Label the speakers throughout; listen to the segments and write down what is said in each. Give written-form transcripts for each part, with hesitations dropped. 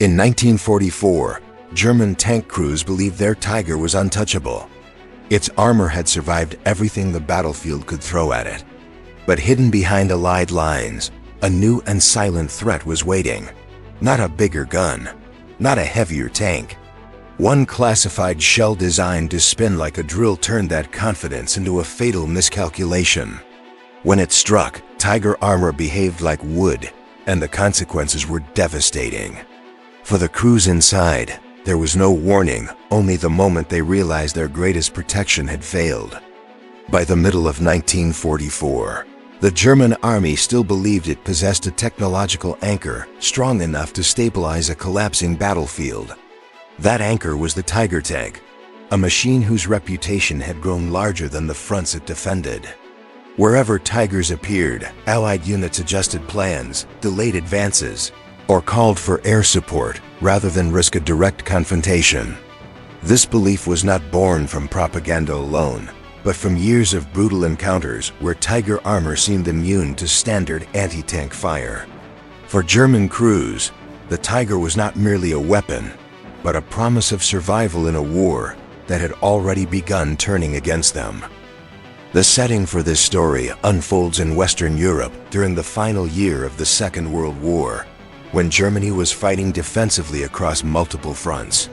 Speaker 1: In 1944, German tank crews believed their Tiger was untouchable. Its armor had survived everything the battlefield could throw at it. But hidden behind Allied lines, a new and silent threat was waiting. Not a bigger gun, not a heavier tank. One classified shell designed to spin like a drill turned that confidence into a fatal miscalculation. When it struck, Tiger armor behaved like wood, and the consequences were devastating. For the crews inside, there was no warning, only the moment they realized their greatest protection had failed. By the middle of 1944, the German army still believed it possessed a technological anchor strong enough to stabilize a collapsing battlefield. That anchor was the Tiger tank, a machine whose reputation had grown larger than the fronts it defended. Wherever Tigers appeared, Allied units adjusted plans, delayed advances, or called for air support rather than risk a direct confrontation. This belief was not born from propaganda alone, but from years of brutal encounters where Tiger armor seemed immune to standard anti-tank fire. For German crews, the Tiger was not merely a weapon, but a promise of survival in a war that had already begun turning against them. The setting for this story unfolds in Western Europe during the final year of the Second World War, when Germany was fighting defensively across multiple fronts.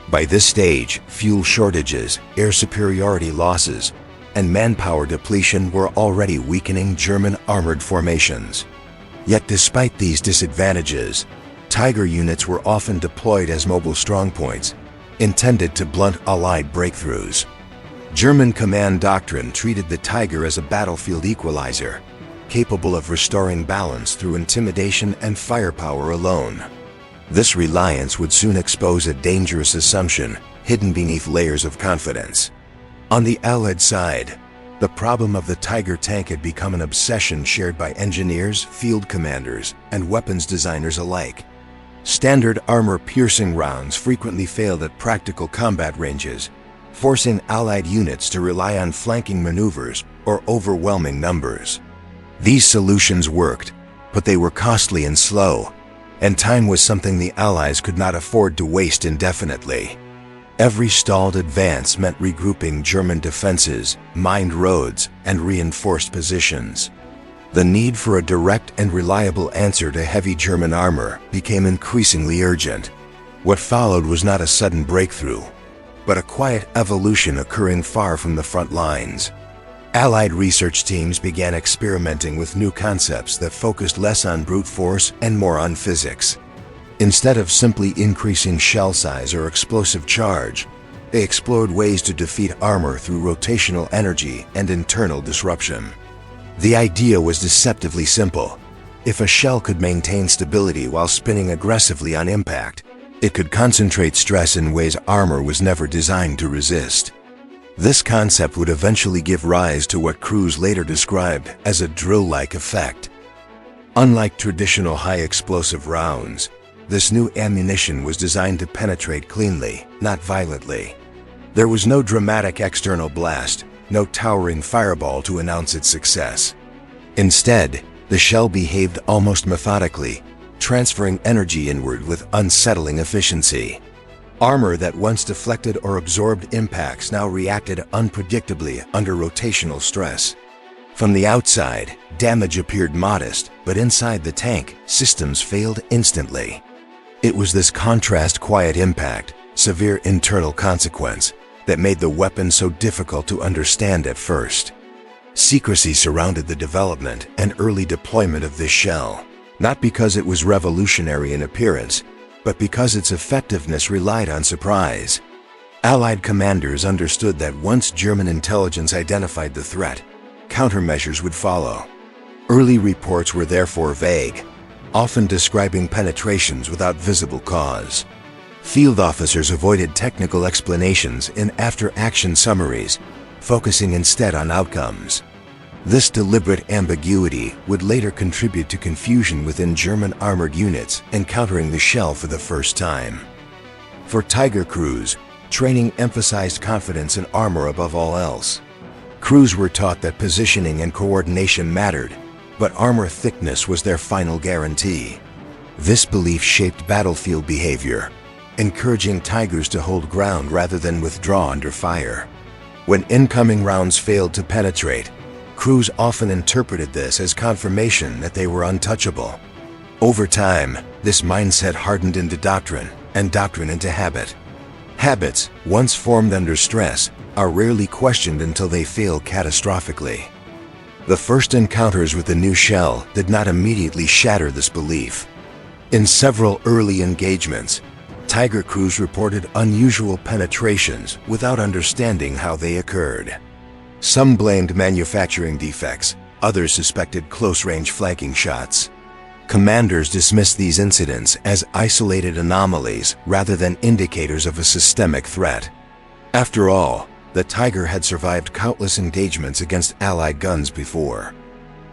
Speaker 1: By this stage, fuel shortages, air superiority losses, and manpower depletion were already weakening German armored formations. Yet despite these disadvantages, Tiger units were often deployed as mobile strongpoints, intended to blunt Allied breakthroughs. German command doctrine treated the Tiger as a battlefield equalizer, capable of restoring balance through intimidation and firepower alone. This reliance would soon expose a dangerous assumption hidden beneath layers of confidence. On the Allied side, the problem of the Tiger tank had become an obsession shared by engineers, field commanders, and weapons designers alike. Standard armor-piercing rounds frequently failed at practical combat ranges, forcing Allied units to rely on flanking maneuvers or overwhelming numbers. These solutions worked, but they were costly and slow, and time was something the Allies could not afford to waste indefinitely. Every stalled advance meant regrouping German defenses, mined roads, and reinforced positions. The need for a direct and reliable answer to heavy German armor became increasingly urgent. What followed was not a sudden breakthrough, but a quiet evolution occurring far from the front lines. Allied research teams began experimenting with new concepts that focused less on brute force and more on physics. Instead of simply increasing shell size or explosive charge, they explored ways to defeat armor through rotational energy and internal disruption. The idea was deceptively simple. If a shell could maintain stability while spinning aggressively on impact, it could concentrate stress in ways armor was never designed to resist. This concept would eventually give rise to what crews later described as a drill-like effect. Unlike traditional high-explosive rounds, this new ammunition was designed to penetrate cleanly, not violently. There was no dramatic external blast, no towering fireball to announce its success. Instead, the shell behaved almost methodically, transferring energy inward with unsettling efficiency. Armor that once deflected or absorbed impacts now reacted unpredictably under rotational stress. From the outside, damage appeared modest, but inside the tank, systems failed instantly. It was this contrast quiet impact, severe internal consequence, that made the weapon so difficult to understand at first. Secrecy surrounded the development and early deployment of this shell, not because it was revolutionary in appearance, but because its effectiveness relied on surprise. Allied commanders understood that once German intelligence identified the threat, countermeasures would follow. Early reports were therefore vague, often describing penetrations without visible cause. Field officers avoided technical explanations in after-action summaries, focusing instead on outcomes. This deliberate ambiguity would later contribute to confusion within German armored units encountering the shell for the first time. For Tiger crews, training emphasized confidence in armor above all else. Crews were taught that positioning and coordination mattered, but armor thickness was their final guarantee. This belief shaped battlefield behavior, encouraging tigers to hold ground rather than withdraw under fire. When incoming rounds failed to penetrate, crews often interpreted this as confirmation that they were untouchable. Over time, this mindset hardened into doctrine, and doctrine into habit. Habits, once formed under stress, are rarely questioned until they fail catastrophically. The first encounters with the new shell did not immediately shatter this belief. In several early engagements, tiger crews reported unusual penetrations without understanding how they occurred. Some blamed manufacturing defects, others suspected close-range flanking shots. Commanders dismissed these incidents as isolated anomalies rather than indicators of a systemic threat. After all, the Tiger had survived countless engagements against Allied guns before.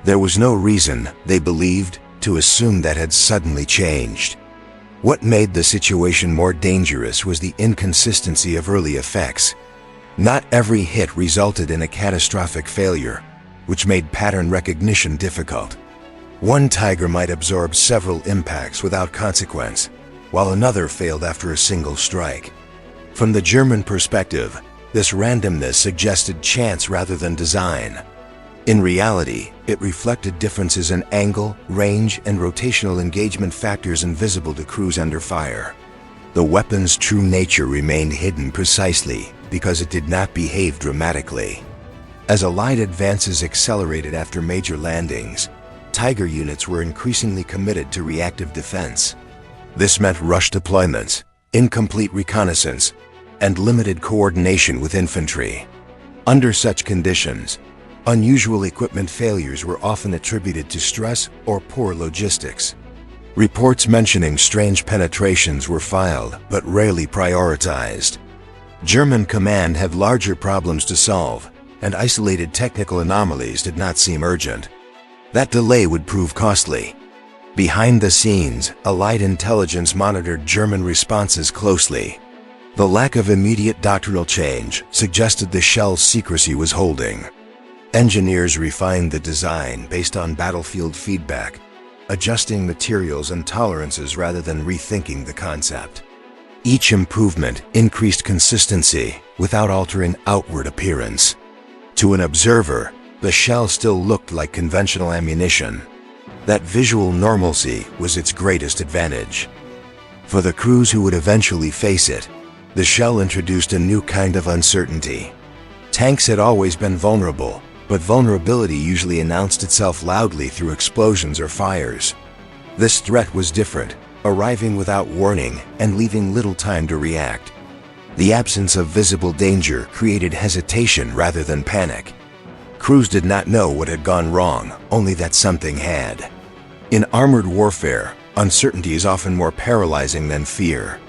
Speaker 1: There was no reason, they believed, to assume that had suddenly changed. What made the situation more dangerous was the inconsistency of early effects. Not every hit resulted in a catastrophic failure, which made pattern recognition difficult. One tiger might absorb several impacts without consequence, while another failed after a single strike. From the German perspective, this randomness suggested chance rather than design. In reality, it reflected differences in angle, range, and rotational engagement factors invisible to crews under fire. The weapon's true nature remained hidden precisely because it did not behave dramatically. As Allied advances accelerated after major landings, Tiger units were increasingly committed to reactive defense. This meant rush deployments, incomplete reconnaissance, and limited coordination with infantry. Under such conditions, unusual equipment failures were often attributed to stress or poor logistics. Reports mentioning strange penetrations were filed, but rarely prioritized. German command had larger problems to solve, and isolated technical anomalies did not seem urgent. That delay would prove costly. Behind the scenes, Allied intelligence monitored German responses closely. The lack of immediate doctrinal change suggested the shell's secrecy was holding. Engineers refined the design based on battlefield feedback, adjusting materials and tolerances rather than rethinking the concept. Each improvement increased consistency without altering outward appearance. To an observer, the shell still looked like conventional ammunition. That visual normalcy was its greatest advantage. For the crews who would eventually face it, the shell introduced a new kind of uncertainty. Tanks had always been vulnerable, but vulnerability usually announced itself loudly through explosions or fires. This threat was different, arriving without warning and leaving little time to react. The absence of visible danger created hesitation rather than panic. Crews did not know what had gone wrong, only that something had. In armored warfare, uncertainty is often more paralyzing than fear.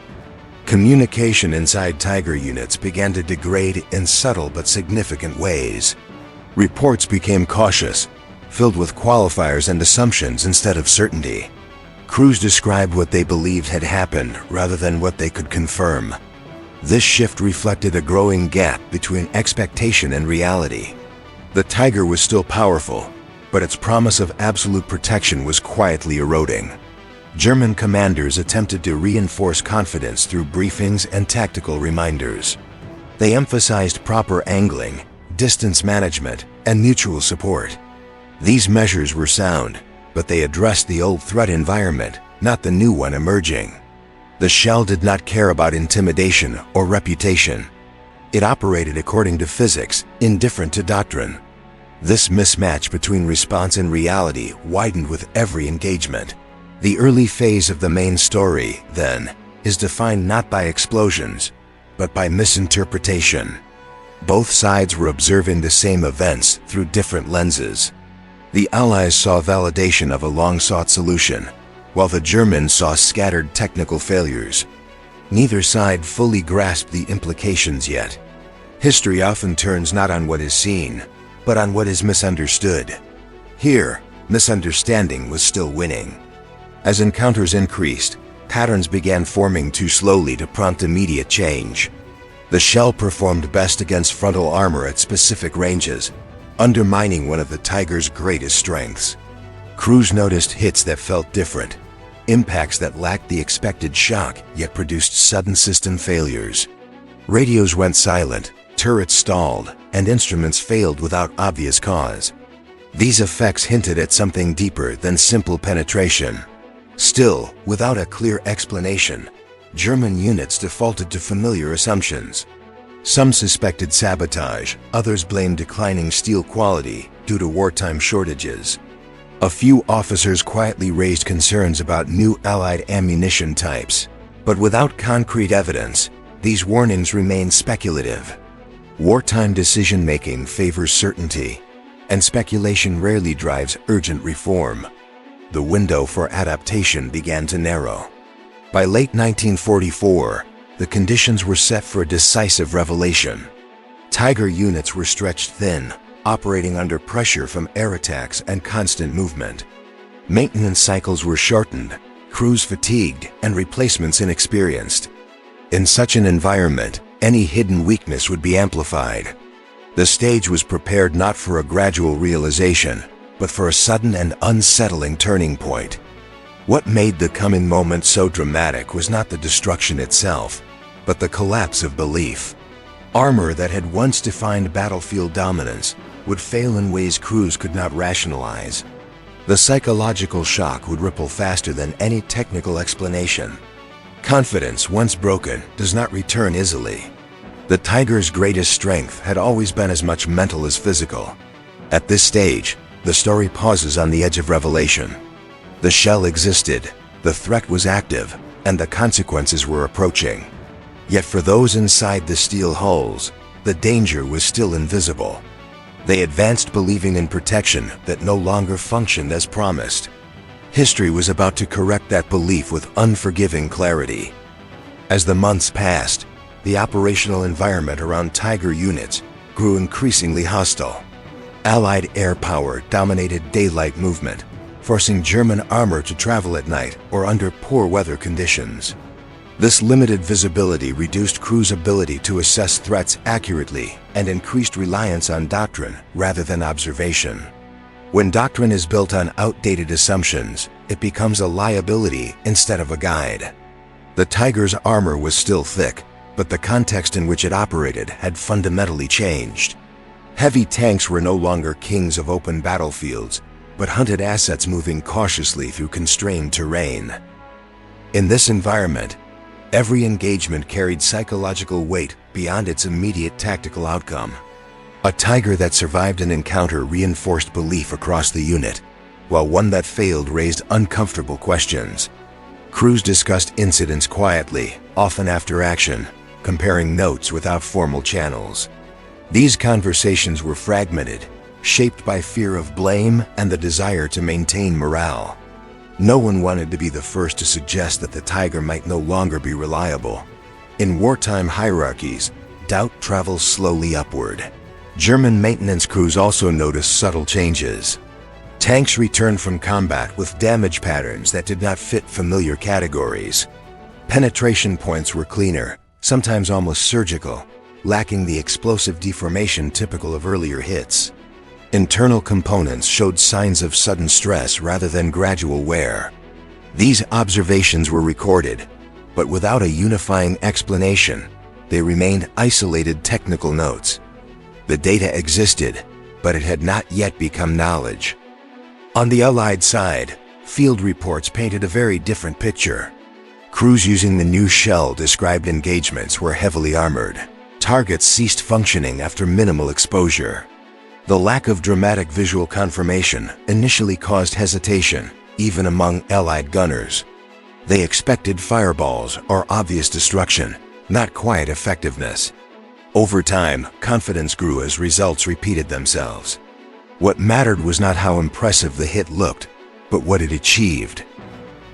Speaker 1: Communication inside Tiger units began to degrade in subtle but significant ways. Reports became cautious, filled with qualifiers and assumptions instead of certainty. Crews described what they believed had happened rather than what they could confirm. This shift reflected a growing gap between expectation and reality. The Tiger was still powerful, but its promise of absolute protection was quietly eroding. German commanders attempted to reinforce confidence through briefings and tactical reminders. They emphasized proper angling, distance management, and mutual support. These measures were sound, but they addressed the old threat environment, not the new one emerging. The shell did not care about intimidation or reputation. It operated according to physics, indifferent to doctrine. This mismatch between response and reality widened with every engagement. The early phase of the main story, then, is defined not by explosions, but by misinterpretation. Both sides were observing the same events through different lenses. The Allies saw validation of a long-sought solution, while the Germans saw scattered technical failures. Neither side fully grasped the implications yet. History often turns not on what is seen, but on what is misunderstood. Here, misunderstanding was still winning. As encounters increased, patterns began forming too slowly to prompt immediate change. The shell performed best against frontal armor at specific ranges, undermining one of the Tiger's greatest strengths. Crews noticed hits that felt different. impacts that lacked the expected shock yet produced sudden system failures. Radios went silent, turrets stalled, and instruments failed without obvious cause. These effects hinted at something deeper than simple penetration. Still, without a clear explanation, German units defaulted to familiar assumptions. Some suspected sabotage, others blamed declining steel quality due to wartime shortages. A few officers quietly raised concerns about new Allied ammunition types, but without concrete evidence, these warnings remained speculative. Wartime decision-making favors certainty, and speculation rarely drives urgent reform. The window for adaptation began to narrow. By late 1944, the conditions were set for a decisive revelation. Tiger units were stretched thin, operating under pressure from air attacks and constant movement. Maintenance cycles were shortened, crews fatigued, and replacements inexperienced. In such an environment, any hidden weakness would be amplified. The stage was prepared not for a gradual realization, but for a sudden and unsettling turning point. What made the coming moment so dramatic was not the destruction itself, but the collapse of belief. Armor that had once defined battlefield dominance would fail in ways crews could not rationalize. The psychological shock would ripple faster than any technical explanation. Confidence, once broken, does not return easily. The Tiger's greatest strength had always been as much mental as physical. At this stage, the story pauses on the edge of revelation. The shell existed, the threat was active, and the consequences were approaching. Yet for those inside the steel hulls, the danger was still invisible. They advanced believing in protection that no longer functioned as promised. History was about to correct that belief with unforgiving clarity. As the months passed, the operational environment around Tiger units grew increasingly hostile. Allied air power dominated daylight movement, forcing German armor to travel at night or under poor weather conditions. This limited visibility reduced crews' ability to assess threats accurately and increased reliance on doctrine rather than observation. When doctrine is built on outdated assumptions, it becomes a liability instead of a guide. The Tiger's armor was still thick, but the context in which it operated had fundamentally changed. Heavy tanks were no longer kings of open battlefields, but hunted assets moving cautiously through constrained terrain. In this environment, every engagement carried psychological weight beyond its immediate tactical outcome. A Tiger that survived an encounter reinforced belief across the unit, while one that failed raised uncomfortable questions. Crews discussed incidents quietly, often after action, comparing notes without formal channels. These conversations were fragmented, shaped by fear of blame and the desire to maintain morale. No one wanted to be the first to suggest that the Tiger might no longer be reliable. In wartime hierarchies, doubt travels slowly upward. German maintenance crews also noticed subtle changes. Tanks returned from combat with damage patterns that did not fit familiar categories. Penetration points were cleaner, sometimes almost surgical, lacking the explosive deformation typical of earlier hits. Internal components showed signs of sudden stress rather than gradual wear. These observations were recorded, but without a unifying explanation, they remained isolated technical notes. The data existed, but it had not yet become knowledge. On the Allied side, field reports painted a very different picture. Crews using the new shell described engagements were heavily armored. Targets ceased functioning after minimal exposure. The lack of dramatic visual confirmation initially caused hesitation, even among Allied gunners. They expected fireballs or obvious destruction, not quiet effectiveness. Over time, confidence grew as results repeated themselves. What mattered was not how impressive the hit looked, but what it achieved.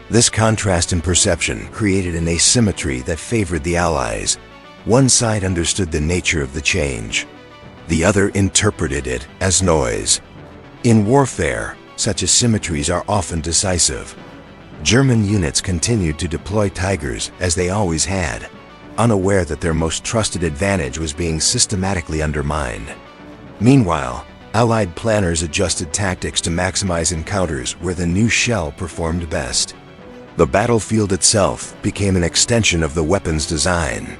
Speaker 1: This contrast in perception created an asymmetry that favored the Allies. One side understood the nature of the change. The other interpreted it as noise. In warfare, such asymmetries are often decisive. German units continued to deploy Tigers as they always had, unaware that their most trusted advantage was being systematically undermined. Meanwhile, Allied planners adjusted tactics to maximize encounters where the new shell performed best. The battlefield itself became an extension of the weapon's design.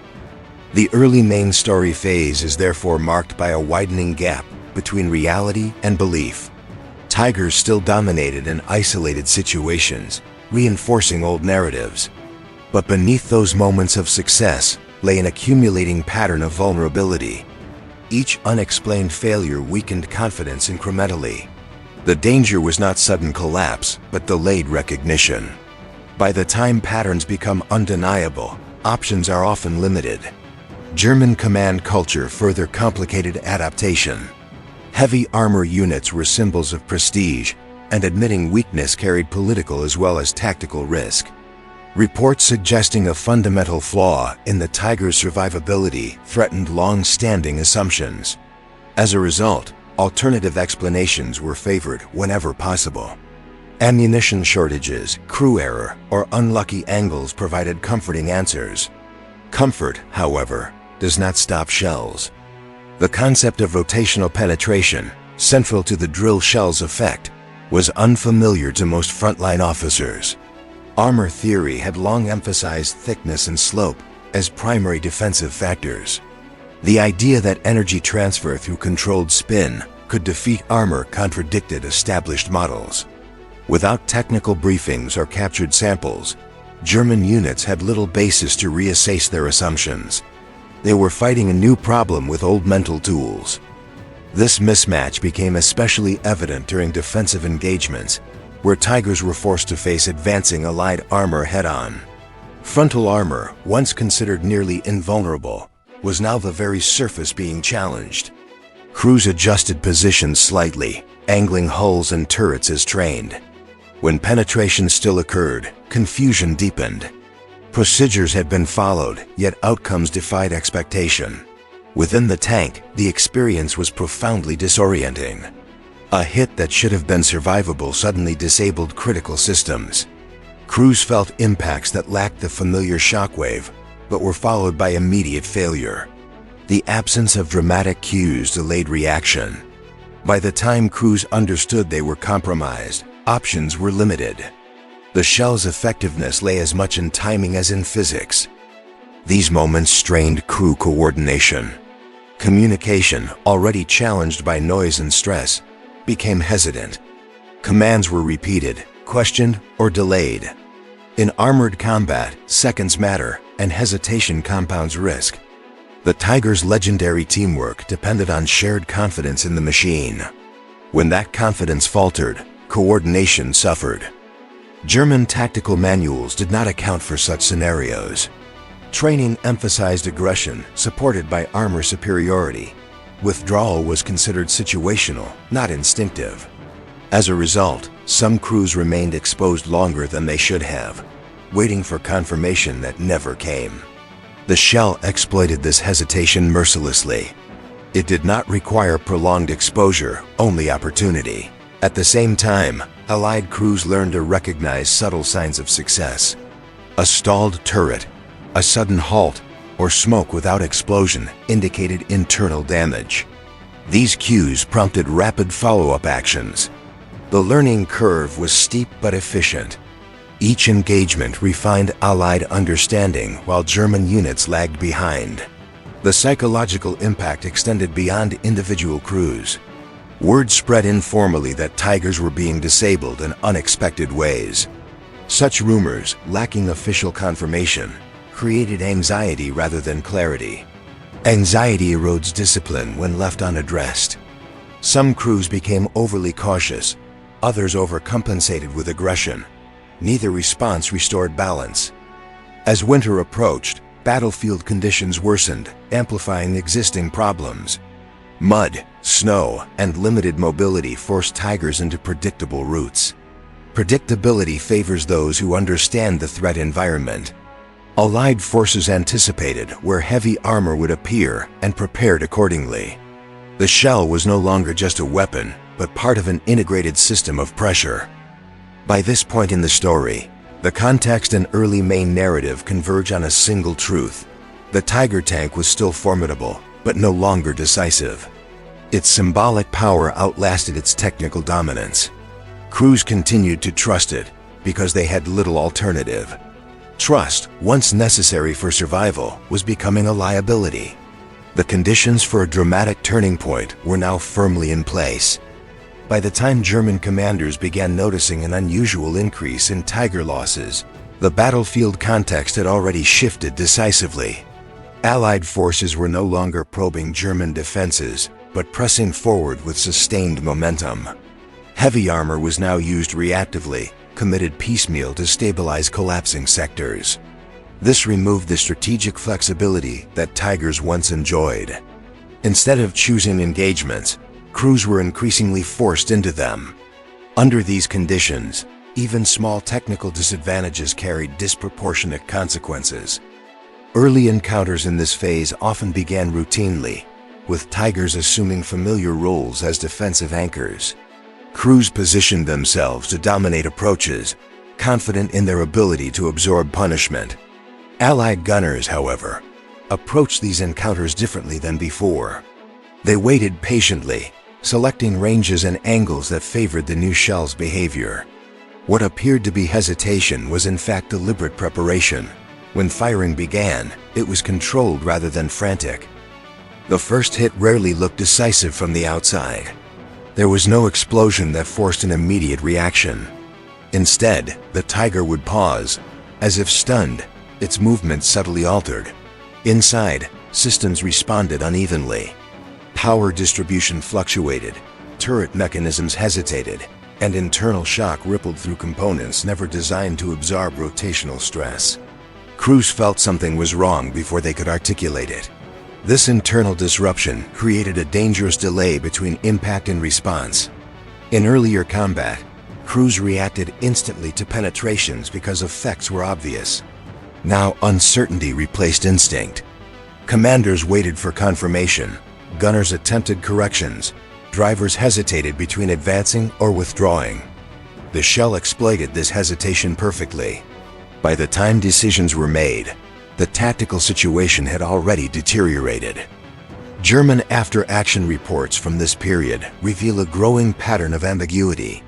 Speaker 1: The early main story phase is therefore marked by a widening gap between reality and belief. Tigers still dominated in isolated situations, reinforcing old narratives. But beneath those moments of success lay an accumulating pattern of vulnerability. Each unexplained failure weakened confidence incrementally. The danger was not sudden collapse, but delayed recognition. By the time patterns become undeniable, options are often limited. German command culture further complicated adaptation. Heavy armor units were symbols of prestige, and admitting weakness carried political as well as tactical risk. Reports suggesting a fundamental flaw in the Tiger's survivability threatened long-standing assumptions. As a result, alternative explanations were favored whenever possible. Ammunition shortages, crew error, or unlucky angles provided comforting answers. Comfort, however, does not stop shells. The concept of rotational penetration, central to the drill shell's effect, was unfamiliar to most frontline officers. Armor theory had long emphasized thickness and slope as primary defensive factors. The idea that energy transfer through controlled spin could defeat armor contradicted established models. Without technical briefings or captured samples, German units had little basis to reassess their assumptions. They were fighting a new problem with old mental tools. This mismatch became especially evident during defensive engagements, where Tigers were forced to face advancing Allied armor head-on. Frontal armor, once considered nearly invulnerable, was now the very surface being challenged. Crews adjusted positions slightly, angling hulls and turrets as trained. When penetration still occurred, confusion deepened. Procedures had been followed, yet outcomes defied expectation. Within the tank, the experience was profoundly disorienting. A hit that should have been survivable suddenly disabled critical systems. Crews felt impacts that lacked the familiar shockwave, but were followed by immediate failure. The absence of dramatic cues delayed reaction. By the time crews understood they were compromised, options were limited. The shell's effectiveness lay as much in timing as in physics. These moments strained crew coordination. Communication, already challenged by noise and stress, became hesitant. Commands were repeated, questioned, or delayed. In armored combat, seconds matter, and hesitation compounds risk. The Tiger's legendary teamwork depended on shared confidence in the machine. When that confidence faltered, coordination suffered. German tactical manuals did not account for such scenarios. Training emphasized aggression, supported by armor superiority. Withdrawal was considered situational, not instinctive. As a result, some crews remained exposed longer than they should have, waiting for confirmation that never came. The shell exploited this hesitation mercilessly. It did not require prolonged exposure, only opportunity. At the same time, Allied crews learned to recognize subtle signs of success. A stalled turret, a sudden halt, or smoke without explosion indicated internal damage. These cues prompted rapid follow-up actions. The learning curve was steep but efficient. Each engagement refined Allied understanding while German units lagged behind. The psychological impact extended beyond individual crews. Word spread informally that Tigers were being disabled in unexpected ways. Such rumors, lacking official confirmation, created anxiety rather than clarity. Anxiety erodes discipline when left unaddressed. Some crews became overly cautious, others overcompensated with aggression. Neither response restored balance. As winter approached, battlefield conditions worsened, amplifying existing problems. Mud, snow, and limited mobility forced Tigers into predictable routes. Predictability favors those who understand the threat environment. Allied forces anticipated where heavy armor would appear and prepared accordingly. The shell was no longer just a weapon, but part of an integrated system of pressure. By this point in the story, the context and early main narrative converge on a single truth. The Tiger tank was still formidable, but no longer decisive. Its symbolic power outlasted its technical dominance. Crews continued to trust it, because they had little alternative. Trust, once necessary for survival, was becoming a liability. The conditions for a dramatic turning point were now firmly in place. By the time German commanders began noticing an unusual increase in Tiger losses, the battlefield context had already shifted decisively. Allied forces were no longer probing German defenses, but pressing forward with sustained momentum. Heavy armor was now used reactively, committed piecemeal to stabilize collapsing sectors. This removed the strategic flexibility that Tigers once enjoyed. Instead of choosing engagements, crews were increasingly forced into them. Under these conditions, even small technical disadvantages carried disproportionate consequences. Early encounters in this phase often began routinely, with Tigers assuming familiar roles as defensive anchors. Crews positioned themselves to dominate approaches, confident in their ability to absorb punishment. Allied gunners, however, approached these encounters differently than before. They waited patiently, selecting ranges and angles that favored the new shell's behavior. What appeared to be hesitation was in fact deliberate preparation. When firing began, it was controlled rather than frantic. The first hit rarely looked decisive from the outside. There was no explosion that forced an immediate reaction. Instead, the Tiger would pause, as if stunned, its movement subtly altered. Inside, systems responded unevenly. Power distribution fluctuated, turret mechanisms hesitated, and internal shock rippled through components never designed to absorb rotational stress. Crews felt something was wrong before they could articulate it. This internal disruption created a dangerous delay between impact and response. In earlier combat, crews reacted instantly to penetrations because effects were obvious. Now uncertainty replaced instinct. Commanders waited for confirmation, gunners attempted corrections, drivers hesitated between advancing or withdrawing. The shell exploited this hesitation perfectly. By the time decisions were made, the tactical situation had already deteriorated. German after-action reports from this period reveal a growing pattern of ambiguity.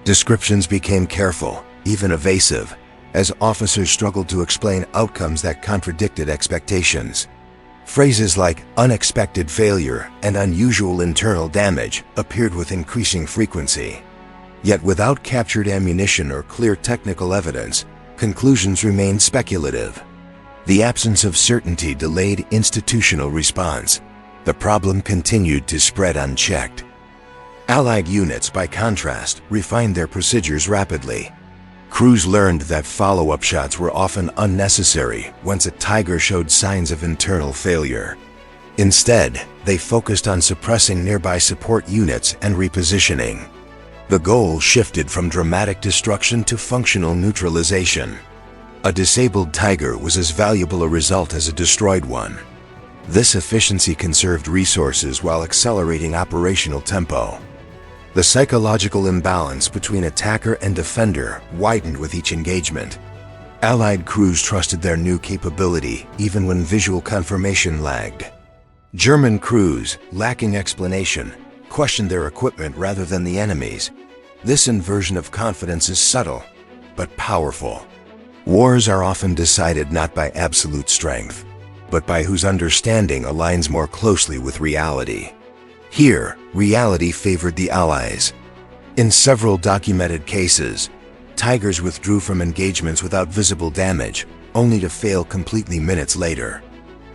Speaker 1: Descriptions became careful, even evasive, as officers struggled to explain outcomes that contradicted expectations. Phrases like unexpected failure and unusual internal damage appeared with increasing frequency. Yet without captured ammunition or clear technical evidence, conclusions remained speculative. The absence of certainty delayed institutional response. The problem continued to spread unchecked. Allied units, by contrast, refined their procedures rapidly. Crews learned that follow-up shots were often unnecessary once a Tiger showed signs of internal failure. Instead, they focused on suppressing nearby support units and repositioning. The goal shifted from dramatic destruction to functional neutralization. A disabled Tiger was as valuable a result as a destroyed one. This efficiency conserved resources while accelerating operational tempo. The psychological imbalance between attacker and defender widened with each engagement. Allied crews trusted their new capability even when visual confirmation lagged. German crews, lacking explanation, questioned their equipment rather than the enemy's. This inversion of confidence is subtle, but powerful. Wars are often decided not by absolute strength, but by whose understanding aligns more closely with reality. Here, reality favored the Allies. In several documented cases, Tigers withdrew from engagements without visible damage, only to fail completely minutes later.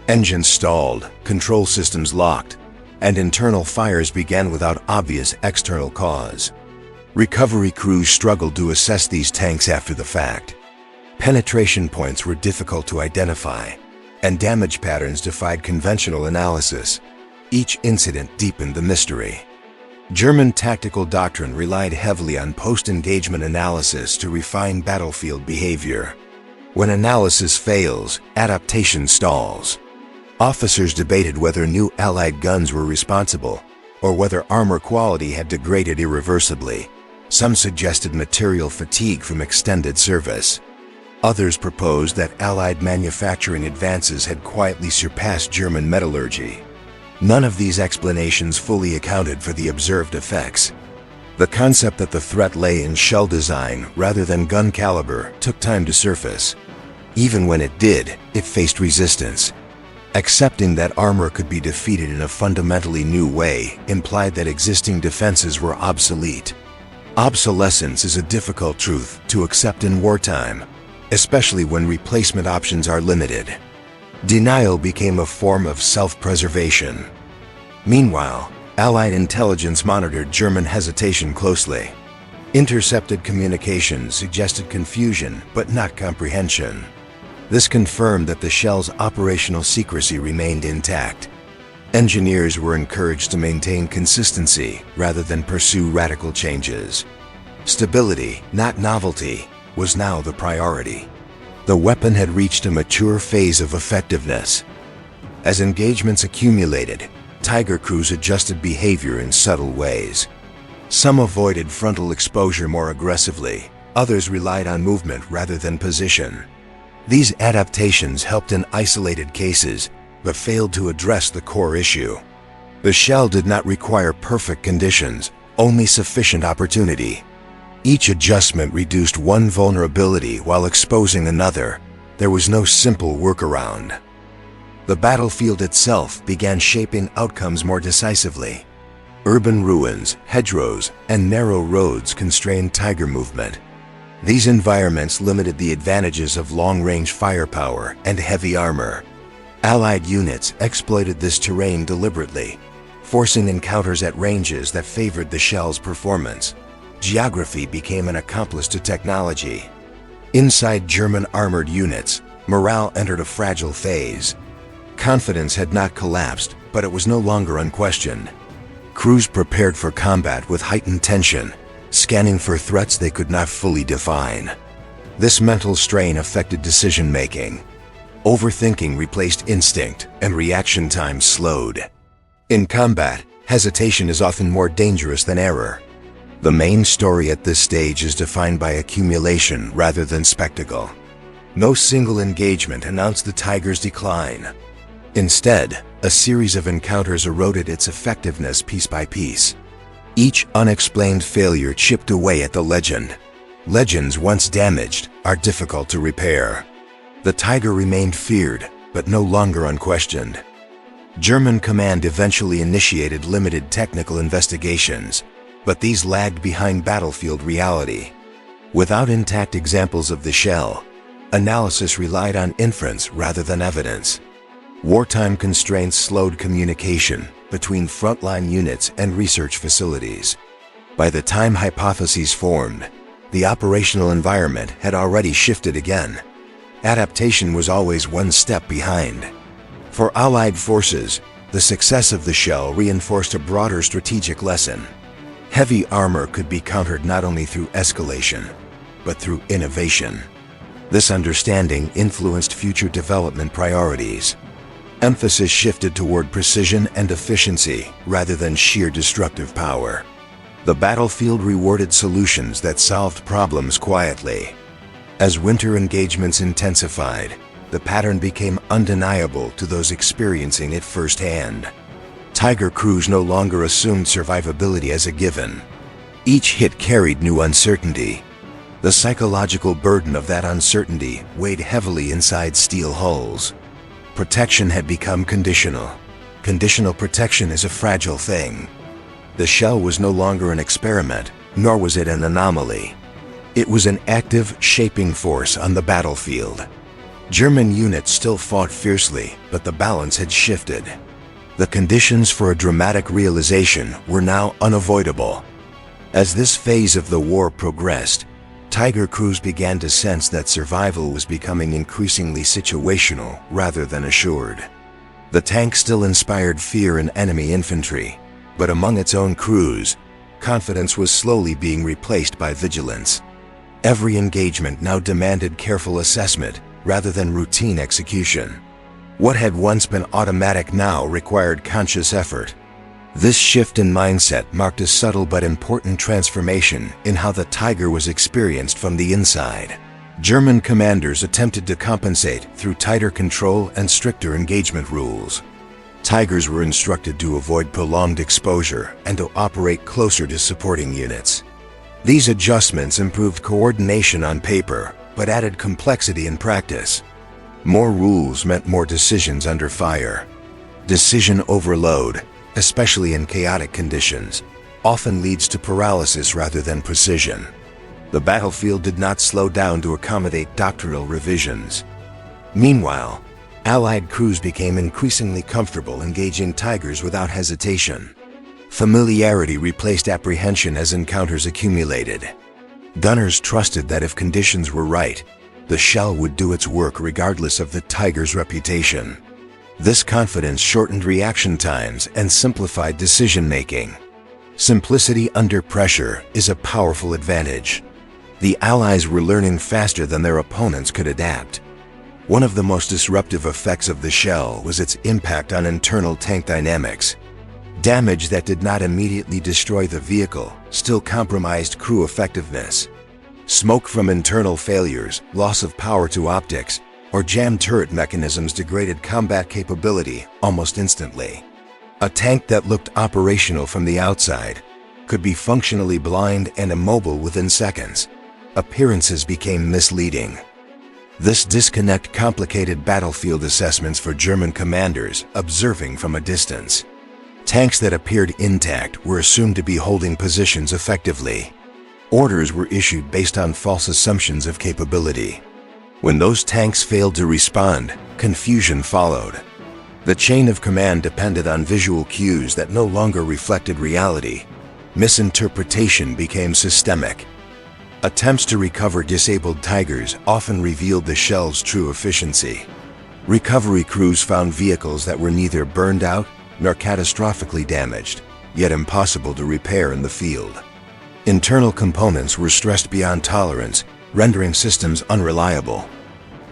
Speaker 1: Engines stalled, control systems locked, and internal fires began without obvious external cause. Recovery crews struggled to assess these tanks after the fact. Penetration points were difficult to identify, and damage patterns defied conventional analysis. Each incident deepened the mystery. German tactical doctrine relied heavily on post-engagement analysis to refine battlefield behavior. When analysis fails, adaptation stalls. Officers debated whether new Allied guns were responsible, or whether armor quality had degraded irreversibly. Some suggested material fatigue from extended service. Others proposed that Allied manufacturing advances had quietly surpassed German metallurgy. None of these explanations fully accounted for the observed effects. The concept that the threat lay in shell design rather than gun caliber took time to surface. Even when it did, it faced resistance. Accepting that armor could be defeated in a fundamentally new way implied that existing defenses were obsolete. Obsolescence is a difficult truth to accept in wartime, especially when replacement options are limited. Denial became a form of self-preservation. Meanwhile, Allied intelligence monitored German hesitation closely. Intercepted communications suggested confusion but not comprehension. This confirmed that the shell's operational secrecy remained intact. Engineers were encouraged to maintain consistency rather than pursue radical changes. Stability, not novelty, was now the priority. The weapon had reached a mature phase of effectiveness. As engagements accumulated, Tiger crews adjusted behavior in subtle ways. Some avoided frontal exposure more aggressively, others relied on movement rather than position. These adaptations helped in isolated cases, but failed to address the core issue. The shell did not require perfect conditions, only sufficient opportunity. Each adjustment reduced one vulnerability while exposing another. There was no simple workaround. The battlefield itself began shaping outcomes more decisively. Urban ruins, hedgerows, and narrow roads constrained Tiger movement. These environments limited the advantages of long-range firepower and heavy armor. Allied units exploited this terrain deliberately, forcing encounters at ranges that favored the shell's performance. Geography became an accomplice to technology. Inside German armored units, morale entered a fragile phase. Confidence had not collapsed, but it was no longer unquestioned. Crews prepared for combat with heightened tension, scanning for threats they could not fully define. This mental strain affected decision-making. Overthinking replaced instinct, and reaction time slowed. In combat, hesitation is often more dangerous than error. The main story at this stage is defined by accumulation rather than spectacle. No single engagement announced the Tiger's decline. Instead, a series of encounters eroded its effectiveness piece by piece. Each unexplained failure chipped away at the legend. Legends once damaged are difficult to repair. The Tiger remained feared, but no longer unquestioned. German command eventually initiated limited technical investigations, but these lagged behind battlefield reality. Without intact examples of the shell, analysis relied on inference rather than evidence. Wartime constraints slowed communication between frontline units and research facilities. By the time hypotheses formed, the operational environment had already shifted again. Adaptation was always one step behind. For Allied forces, the success of the shell reinforced a broader strategic lesson. Heavy armor could be countered not only through escalation, but through innovation. This understanding influenced future development priorities. Emphasis shifted toward precision and efficiency rather than sheer destructive power. The battlefield rewarded solutions that solved problems quietly. As winter engagements intensified, the pattern became undeniable to those experiencing it firsthand. Tiger crews no longer assumed survivability as a given. Each hit carried new uncertainty. The psychological burden of that uncertainty weighed heavily inside steel hulls. Protection had become conditional. Conditional protection is a fragile thing. The shell was no longer an experiment, nor was it an anomaly. It was an active, shaping force on the battlefield. German units still fought fiercely, but the balance had shifted. The conditions for a dramatic realization were now unavoidable. As this phase of the war progressed, Tiger crews began to sense that survival was becoming increasingly situational rather than assured. The tank still inspired fear in enemy infantry, but among its own crews, confidence was slowly being replaced by vigilance. Every engagement now demanded careful assessment rather than routine execution. What had once been automatic now required conscious effort. This shift in mindset marked a subtle but important transformation in how the Tiger was experienced from the inside. German commanders attempted to compensate through tighter control and stricter engagement rules. Tigers were instructed to avoid prolonged exposure and to operate closer to supporting units. These adjustments improved coordination on paper, but added complexity in practice. More rules meant more decisions under fire. Decision overload, especially in chaotic conditions, often leads to paralysis rather than precision. The battlefield did not slow down to accommodate doctrinal revisions. Meanwhile, Allied crews became increasingly comfortable engaging Tigers without hesitation. Familiarity replaced apprehension as encounters accumulated. Gunners trusted that if conditions were right, the shell would do its work regardless of the Tiger's reputation. This confidence shortened reaction times and simplified decision-making. Simplicity under pressure is a powerful advantage. The Allies were learning faster than their opponents could adapt. One of the most disruptive effects of the shell was its impact on internal tank dynamics. Damage that did not immediately destroy the vehicle still compromised crew effectiveness. Smoke from internal failures, loss of power to optics, or jammed turret mechanisms degraded combat capability almost instantly. A tank that looked operational from the outside could be functionally blind and immobile within seconds. Appearances became misleading. This disconnect complicated battlefield assessments for German commanders observing from a distance. Tanks that appeared intact were assumed to be holding positions effectively. Orders were issued based on false assumptions of capability. When those tanks failed to respond, confusion followed. The chain of command depended on visual cues that no longer reflected reality. Misinterpretation became systemic. Attempts to recover disabled Tigers often revealed the shell's true efficiency. Recovery crews found vehicles that were neither burned out nor catastrophically damaged, yet impossible to repair in the field. Internal components were stressed beyond tolerance, rendering systems unreliable.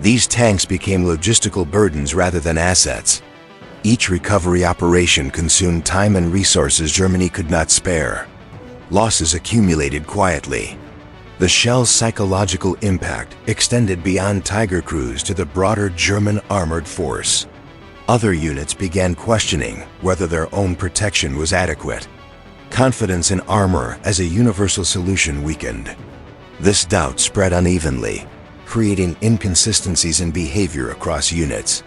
Speaker 1: These tanks became logistical burdens rather than assets. Each recovery operation consumed time and resources Germany could not spare. Losses accumulated quietly. The shell's psychological impact extended beyond Tiger crews to the broader German armored force. Other units began questioning whether their own protection was adequate. Confidence in armor as a universal solution weakened. This doubt spread unevenly, creating inconsistencies in behavior across units.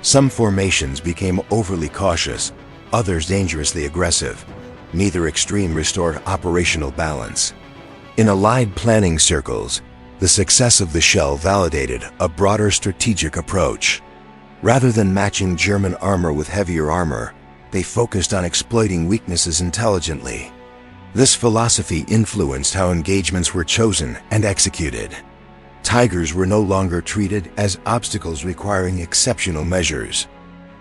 Speaker 1: Some formations became overly cautious, others dangerously aggressive. Neither extreme restored operational balance. In Allied planning circles, the success of the shell validated a broader strategic approach. Rather than matching German armor with heavier armor, they focused on exploiting weaknesses intelligently. This philosophy influenced how engagements were chosen and executed. Tigers were no longer treated as obstacles requiring exceptional measures.